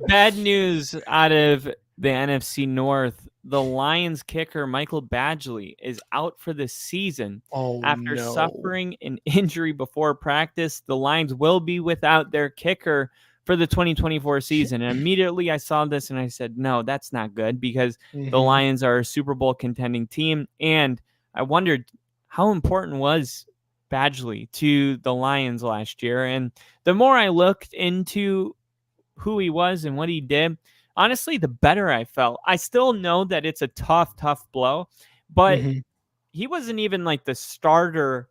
S2: Bad news out of the NFC North. The Lions kicker Michael Badgley is out for the season after suffering an injury before practice. The Lions will be without their kicker for the 2024 season. And immediately I saw this and I said, no, that's not good, because the Lions are a Super Bowl contending team. And I wondered, how important was Badgley to the Lions last year? And the more I looked into who he was and what he did, honestly, the better I felt. I still know that it's a tough blow, but he wasn't even like the starter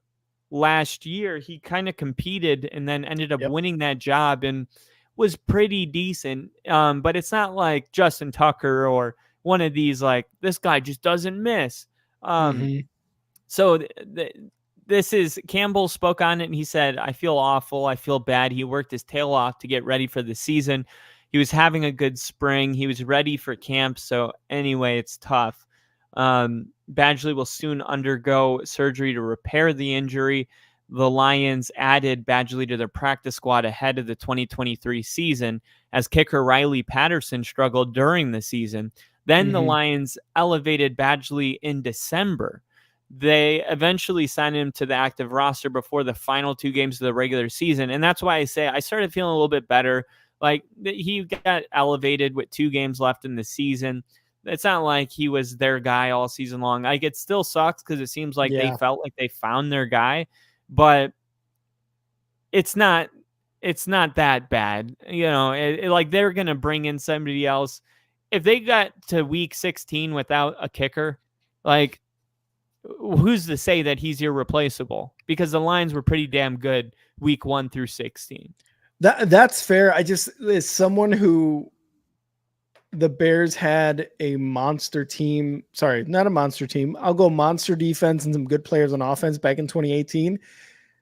S2: last year. He kind of competed and then ended up winning that job and was pretty decent. But it's not like Justin Tucker or one of these, like, this guy just doesn't miss. So this is, Campbell spoke on it and he said, I feel awful. I feel bad. He worked his tail off to get ready for the season. He was having a good spring. He was ready for camp. So anyway, it's tough. Badgley will soon undergo surgery to repair the injury. The Lions added Badgley to their practice squad ahead of the 2023 season, as kicker Riley Patterson struggled during the season. Then the Lions elevated Badgley in December. They eventually signed him to the active roster before the final 2 games of the regular season. And that's why I say I started feeling a little bit better. Like, he got elevated with 2 games left in the season. It's not like he was their guy all season long. Like, it still sucks because it seems like they felt like they found their guy, but it's not that bad. You know, like, they're going to bring in somebody else. If they got to week 16 without a kicker, like, who's to say that he's irreplaceable? Because the Lions were pretty damn good week 1 through 16.
S1: That's fair. I just, as someone who, the Bears had a monster team. Sorry, not a monster team. I'll go monster defense and some good players on offense back in 2018.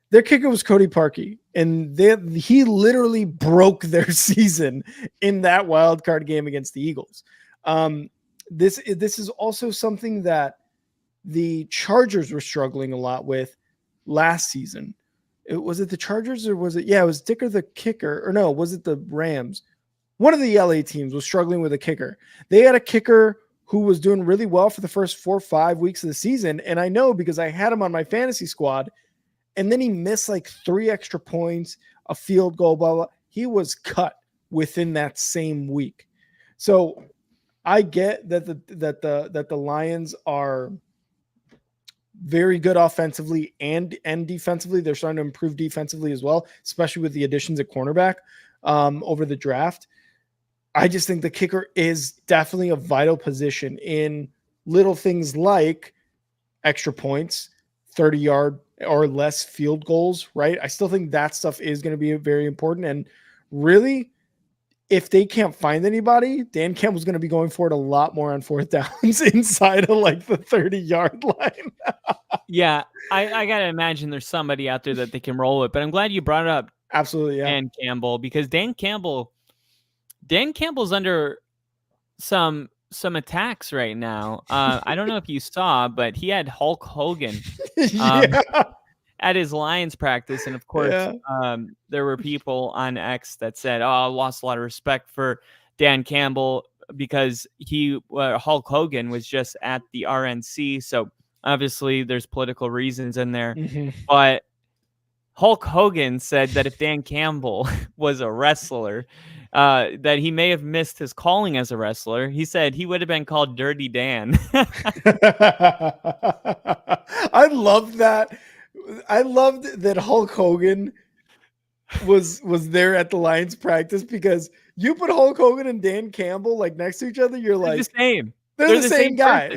S1: Their kicker was Cody Parkey, and he literally broke their season in that wild card game against the Eagles. This is also something that the Chargers were struggling a lot with last season. Was it the Chargers or was it? Yeah, it was Dicker the kicker. Or no, was it the Rams? One of the LA teams was struggling with a kicker. They had a kicker who was doing really well for the first 4 or 5 weeks of the season. And I know because I had him on my fantasy squad. And then he missed like 3 extra points, a field goal, blah, blah. He was cut within that same week. So I get that the Lions are very good offensively and defensively. They're starting to improve defensively as well, especially with the additions at cornerback over the draft. I just think the kicker is definitely a vital position in little things like extra points, 30-yard or less field goals, right? I still think that stuff is going to be very important. And really, if they can't find anybody, Dan Campbell's going to be going for it a lot more on 4th downs inside of like the 30-yard line.
S2: Yeah, I got to imagine there's somebody out there that they can roll with. But I'm glad you brought it up.
S1: Absolutely, yeah.
S2: Dan Campbell, because Dan Campbell's under some attacks right now. I don't know if you saw, but he had Hulk Hogan at his Lions practice. And of course, there were people on X that said, oh, I lost a lot of respect for Dan Campbell because Hulk Hogan was just at the RNC. So obviously there's political reasons in there. But Hulk Hogan said that if Dan Campbell was a wrestler, that he may have missed his calling as a wrestler. He said he would have been called Dirty Dan.
S1: I loved that. I loved that Hulk Hogan was there at the Lions practice, because you put Hulk Hogan and Dan Campbell like next to each other, you're like,
S2: they're the same.
S1: They're the same guy.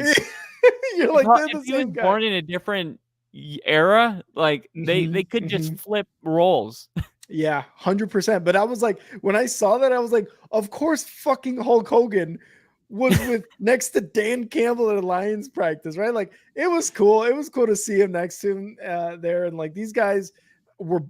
S1: You're like, they're the
S2: if he
S1: same
S2: was
S1: guy.
S2: born in a different era, like they could just flip roles.
S1: Yeah, 100%. But I was like, when I saw that, I was like, of course, fucking Hulk Hogan was with next to Dan Campbell at a Lions practice, right? Like, it was cool. It was cool to see him next to him there. And like, these guys were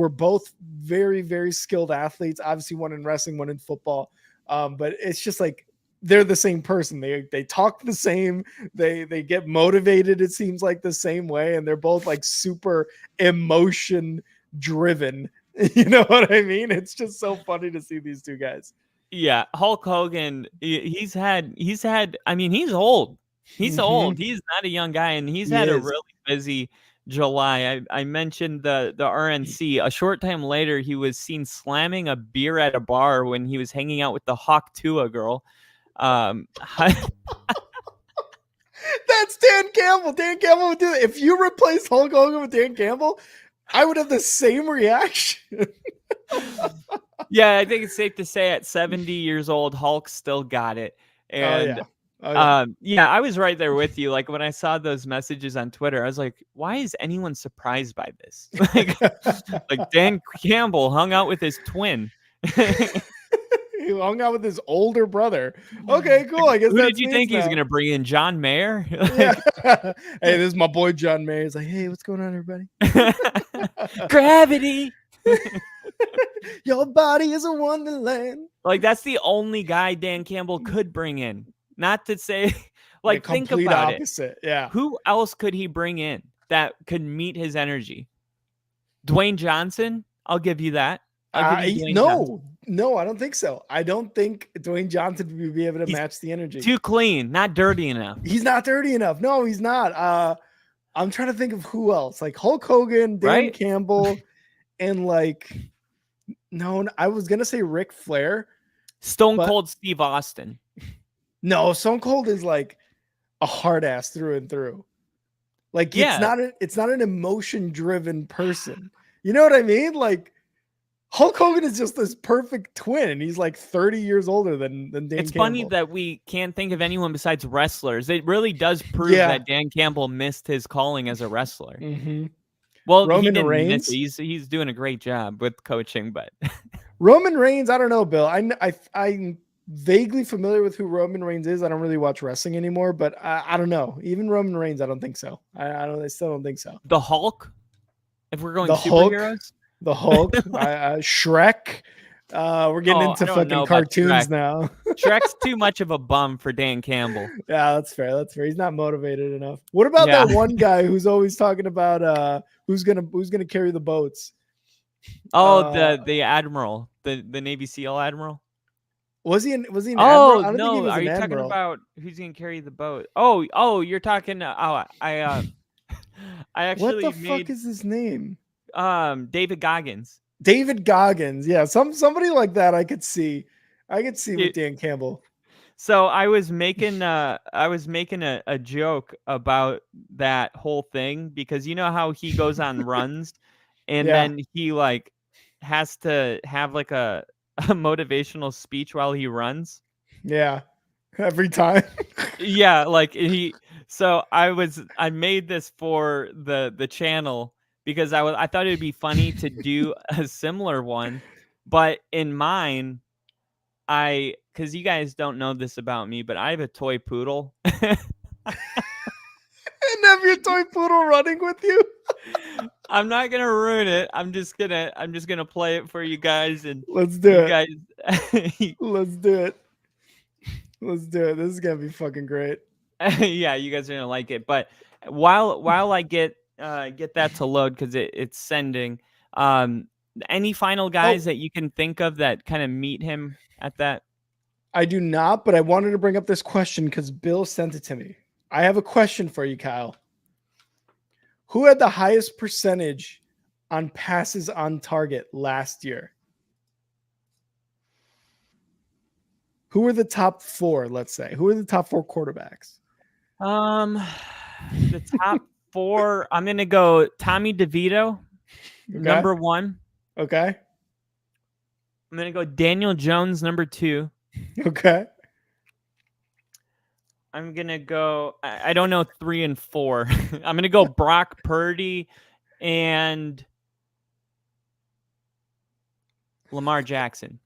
S1: both very, very skilled athletes. Obviously, one in wrestling, one in football. But it's just like, they're the same person. They talk the same. They get motivated, it seems like, the same way. And they're both like super emotion driven. You know what I mean? It's just so funny to see these two guys.
S2: Yeah, Hulk Hogan, he's had I mean, he's old. He's old. He's not a young guy, and he's had a really July. I mentioned the RNC. A short time later, he was seen slamming a beer at a bar when he was hanging out with the Hawk Tua girl.
S1: That's Dan Campbell. Dan Campbell would do that. If you replaced Hulk Hogan with Dan Campbell, I would have the same reaction.
S2: Yeah, I think it's safe to say at 70 years old, Hulk still got it. And yeah, I was right there with you. Like when I saw those messages on Twitter, I was like, why is anyone surprised by this? like Dan Campbell hung out with his twin.
S1: He hung out with his older brother. Okay, cool. I guess
S2: Who
S1: that's
S2: did you think he was going to bring in? John Mayer?
S1: Yeah. Hey, this is my boy John Mayer. He's like, hey, what's going on, everybody?
S2: Gravity.
S1: Your body is a wonderland.
S2: Like that's the only guy Dan Campbell could bring in. Not to say, like, think about
S1: opposite. Yeah.
S2: Who else could he bring in that could meet his energy? Dwayne Johnson. I'll give you that.
S1: No, I don't think so. I don't think Dwayne Johnson would be able to match the energy.
S2: Too clean, not dirty enough.
S1: He's not dirty enough. No, he's not. I'm trying to think of who else. Like Hulk Hogan, Dan Campbell, and like, no, I was gonna say Ric Flair.
S2: Stone Cold Steve Austin.
S1: No, Stone Cold is like a hard ass through and through. Like it's not an emotion driven person. You know what I mean? Like Hulk Hogan is just this perfect twin, and he's like 30 years older than Dan Campbell.
S2: It's funny that we can't think of anyone besides wrestlers. It really does prove that Dan Campbell missed his calling as a wrestler.
S1: Mm-hmm.
S2: Well,
S1: Roman
S2: he didn't
S1: Reigns.
S2: Miss it. He's doing a great job with coaching, but
S1: Roman Reigns, I don't know, Bill. I'm vaguely familiar with who Roman Reigns is. I don't really watch wrestling anymore, but I don't know. Even Roman Reigns, I don't think so. I still don't think so.
S2: The Hulk, if we're going superheroes.
S1: The Hulk, Shrek. We're getting into fucking cartoons now.
S2: Shrek's too much of a bum for Dan Campbell.
S1: Yeah, that's fair. That's fair. He's not motivated enough. What about that one guy who's always talking about who's gonna carry the boats?
S2: Oh, the admiral, the Navy SEAL admiral.
S1: Was he an admiral?
S2: Oh no, are you talking about who's gonna carry the boat? Oh, you're talking. I actually.
S1: What the fuck is his name?
S2: David Goggins.
S1: David Goggins. Yeah, somebody like that I could see with Dan Campbell.
S2: So I was making a joke about that whole thing because you know how he goes on runs and then he like has to have like a motivational speech while he runs.
S1: Yeah. Every time.
S2: Yeah, like so I made this for the channel because I thought it'd be funny to do a similar one, but in mine, because you guys don't know this about me, but I have a toy poodle.
S1: And have your toy poodle running with you?
S2: I'm not gonna ruin it. I'm just gonna play it for you guys and
S1: let's do it.
S2: Guys,
S1: let's do it. Let's do it. This is gonna be fucking great.
S2: Yeah, you guys are gonna like it. But while I get that to load because it's sending. Any final guys that you can think of that kind of meet him at that?
S1: I do not, but I wanted to bring up this question because Bill sent it to me. I have a question for you, Kyle. Who had the highest percentage on passes on target last year? Who were the top four, let's say? Who are the top four quarterbacks?
S2: The top four, I'm going to go Tommy DeVito, number one.
S1: Okay.
S2: I'm going to go Daniel Jones, number two.
S1: Okay.
S2: I'm going to go, I don't know 3 and 4. I'm going to go Brock Purdy and Lamar Jackson.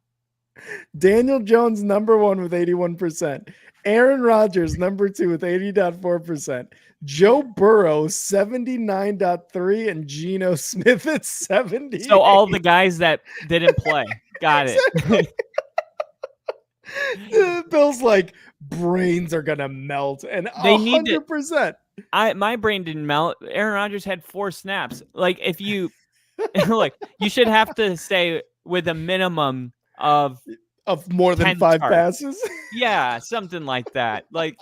S1: Daniel Jones, number one with 81%. Aaron Rodgers, number two with 80.4%. Joe Burrow, 79.3%. And Geno Smith at 70.
S2: So all the guys that didn't play. Got it.
S1: Bill's like, brains are going to melt. And
S2: they
S1: 100%.
S2: My brain didn't melt. Aaron Rodgers had 4 snaps. Like, if you, like, you should have to stay with a minimum of
S1: more than 5 passes.
S2: Yeah, something like that. Like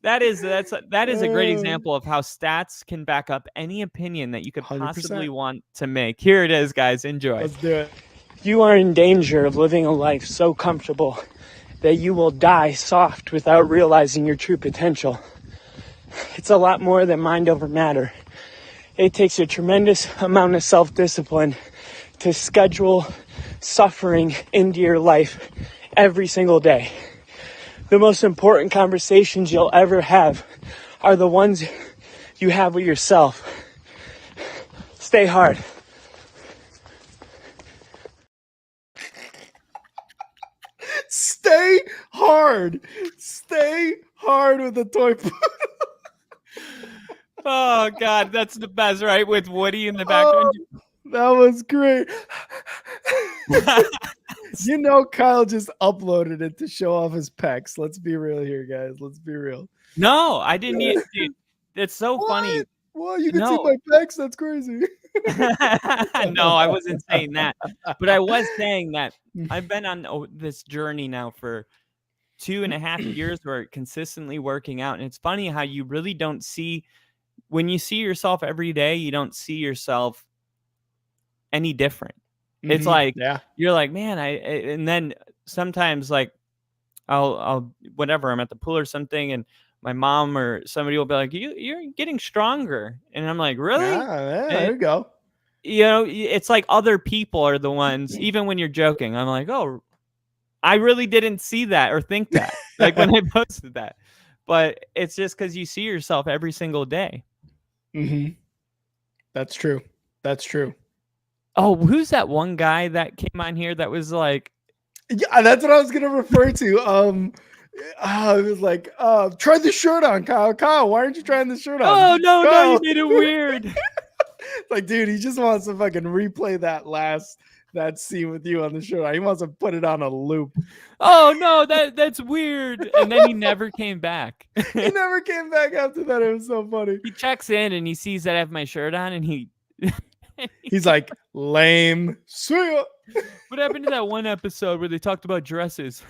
S2: That is a great example of how stats can back up any opinion that you could
S1: 100%.
S2: possibly want to make. Here it is, guys. Enjoy.
S1: Let's do it.
S4: You are in danger of living a life so comfortable that you will die soft without realizing your true potential. It's a lot more than mind over matter. It takes a tremendous amount of self-discipline to schedule suffering into your life every single day. The most important conversations you'll ever have are the ones you have with yourself. Stay hard.
S1: Stay hard. Stay hard with the toy poodle.
S2: Oh God, that's the best, right? With Woody in the background.
S1: That was great. You know, Kyle just uploaded it to show off his pecs. Let's be real here, guys. Let's be real.
S2: No, I didn't. Dude, it's so funny.
S1: Well, you can see my pecs. That's crazy.
S2: No, I wasn't saying that, but I was saying that I've been on this journey now for 2.5 years where consistently working out. And it's funny how you really don't see, when you see yourself every day, you don't see yourself any different. It's like, you're like, man, and then sometimes like I'll whatever, I'm at the pool or something, and my mom or somebody will be like, you're getting stronger. And I'm like, really?
S1: Yeah, there you go.
S2: You know, it's like other people are the ones, even when you're joking, I'm like, oh, I really didn't see that or think that, like when I posted that. But it's just because you see yourself every single day.
S1: Mm-hmm. That's true. That's true.
S2: Oh, who's that one guy that came on here that was like,
S1: yeah, that's what I was gonna refer to. It was like, try the shirt on, Kyle. Kyle, why aren't you trying the shirt on?
S2: Oh no,
S1: Kyle.
S2: no, you made it weird.
S1: Like, dude, he just wants to fucking replay that scene with you on the shirt. He wants to put it on a loop.
S2: Oh no, that's weird. And then he never came back.
S1: He never came back after that. It was so funny.
S2: He checks in and he sees that I have my shirt on, and
S1: he's like, lame. See ya.
S2: What happened to that one episode where they talked about dresses?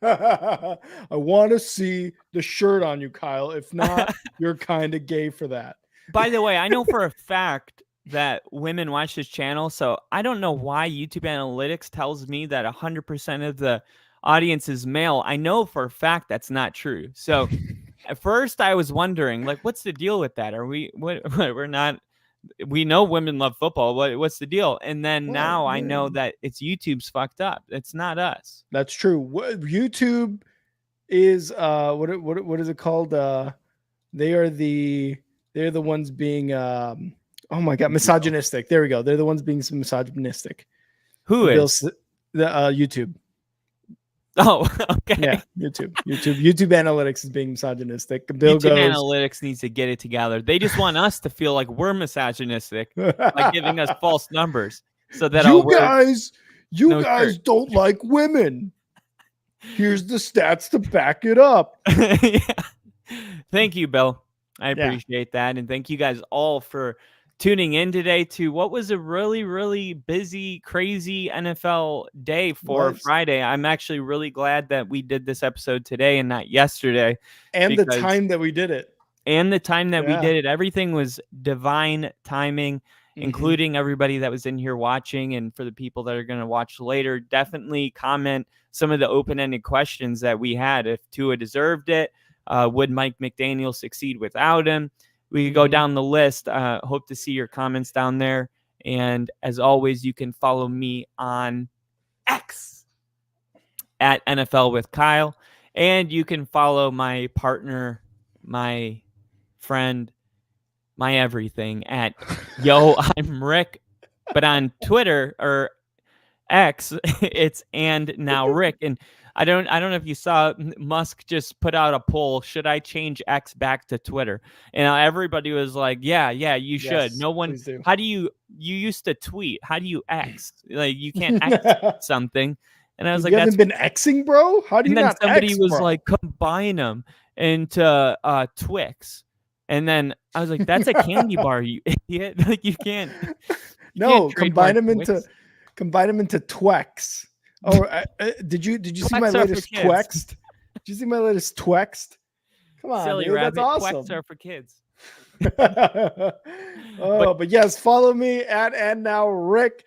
S1: I want to see the shirt on you, Kyle. If not, you're kind of gay for that.
S2: By the way, I know for a fact that women watch this channel, so I don't know why YouTube Analytics tells me that 100% of the audience is male. I know for a fact that's not true. So at first I was wondering, like, what's the deal with that? Are we, we're not, we know women love football. What's the deal? And then now I know that it's YouTube's fucked up. It's not us.
S1: That's true. YouTube is what is it called? They're the ones being oh my god, misogynistic. There we go. They're the ones being misogynistic.
S2: Who is?
S1: The YouTube.
S2: Oh, okay.
S1: Yeah, YouTube Analytics is being misogynistic.
S2: YouTube Analytics needs to get it together. They just want us to feel like we're misogynistic by giving us false numbers, so that
S1: you guys don't like women. Here's the stats to back it up.
S2: Yeah. Thank you, Bill. I appreciate that, and thank you guys all for tuning in today to what was a really, really busy, crazy NFL day for Friday. I'm actually really glad that we did this episode today and not yesterday.
S1: And the time that we did it.
S2: Everything was divine timing, including everybody that was in here watching. And for the people that are going to watch later, definitely comment some of the open-ended questions that we had. If Tua deserved it, would Mike McDaniel succeed without him? We could go down the list. Hope to see your comments down there. And as always, you can follow me on X at NFL with Kyle. And you can follow my partner, my friend, my everything at Yo, I'm Rick. But on Twitter or X, it's and now Rick. And I don't know if you saw, Musk just put out a poll. Should I change X back to Twitter? And everybody was like, yeah, you should. No one, how do you used to tweet? How do you X? Like, you can't X something. And I was like,
S1: you haven't been Xing, bro? How do you not X, bro? And then somebody was
S2: like, combine them into Twix. And then I was like, that's a candy bar, you idiot. Like, you can't.
S1: Combine them into Twex. Oh, did you see my latest Twext? Did you see my latest Twext? Come on,
S2: Silly
S1: dude.
S2: rabbit.
S1: That's
S2: Quacks
S1: awesome.
S2: are for kids.
S1: But yes, follow me at and now Rick.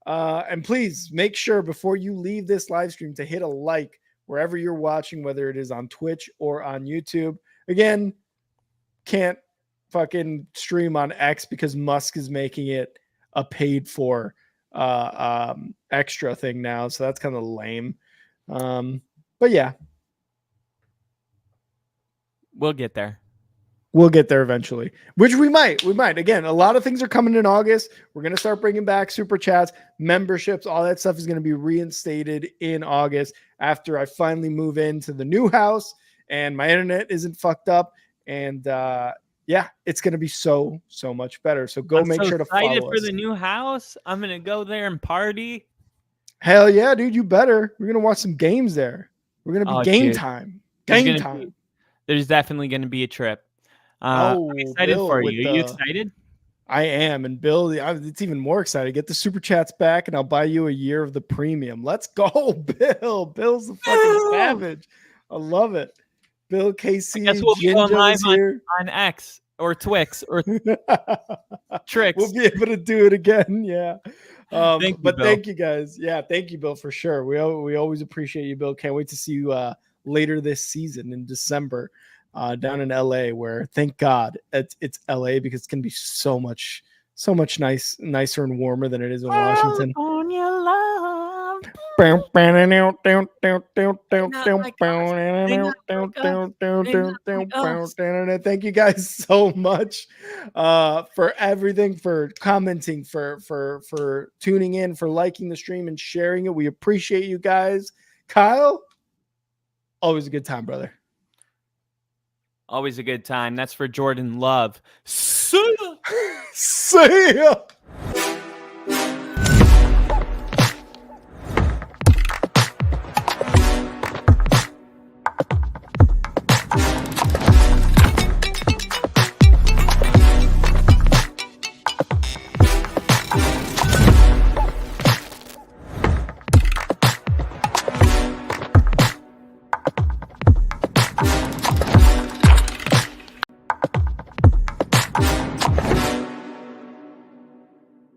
S1: And please make sure before you leave this live stream to hit a like wherever you're watching, whether it is on Twitch or on YouTube. Again, can't fucking stream on X because Musk is making it a paid for extra thing now. So that's kind of lame. But yeah,
S2: We'll get there.
S1: we'll get there eventually, which we might. Again, a lot of things are coming in August. We're going to start bringing back super chats, memberships, all that stuff is going to be reinstated in August after I finally move into the new house and my internet isn't fucked up. And yeah, it's going to be so much better. So go make sure to
S2: excited
S1: follow
S2: for
S1: us.
S2: the new house. I'm going to go there and party.
S1: Hell yeah, dude, you better. We're going to watch some games there. We're going to be game
S2: dude.
S1: time.
S2: There's
S1: Game
S2: gonna
S1: time.
S2: There's definitely going to be a trip. I'm excited
S1: Bill,
S2: for you. Are you excited?
S1: I am. And Bill, it's even more excited. Get the super chats back and I'll buy you a year of the premium. Let's go, Bill. Bill's the fucking savage. I love it. Bill, Casey,
S2: I guess we'll be going
S1: Jinjo
S2: live
S1: is here.
S2: on X or Twix or Tricks.
S1: We'll be able to do it again. Yeah.
S2: Thank you, Bill.
S1: Thank you guys. Yeah. Thank you, Bill, for sure. We always appreciate you, Bill. Can't wait to see you later this season in December down in LA, where thank God it's LA because it's going to be so much nicer and warmer than it is in Washington. Thank you guys so much for everything, for commenting, for tuning in, for liking the stream and sharing it. We appreciate you guys. Kyle, always a good time, brother.
S2: Always a good time. That's for Jordan Love. See ya.
S1: See ya.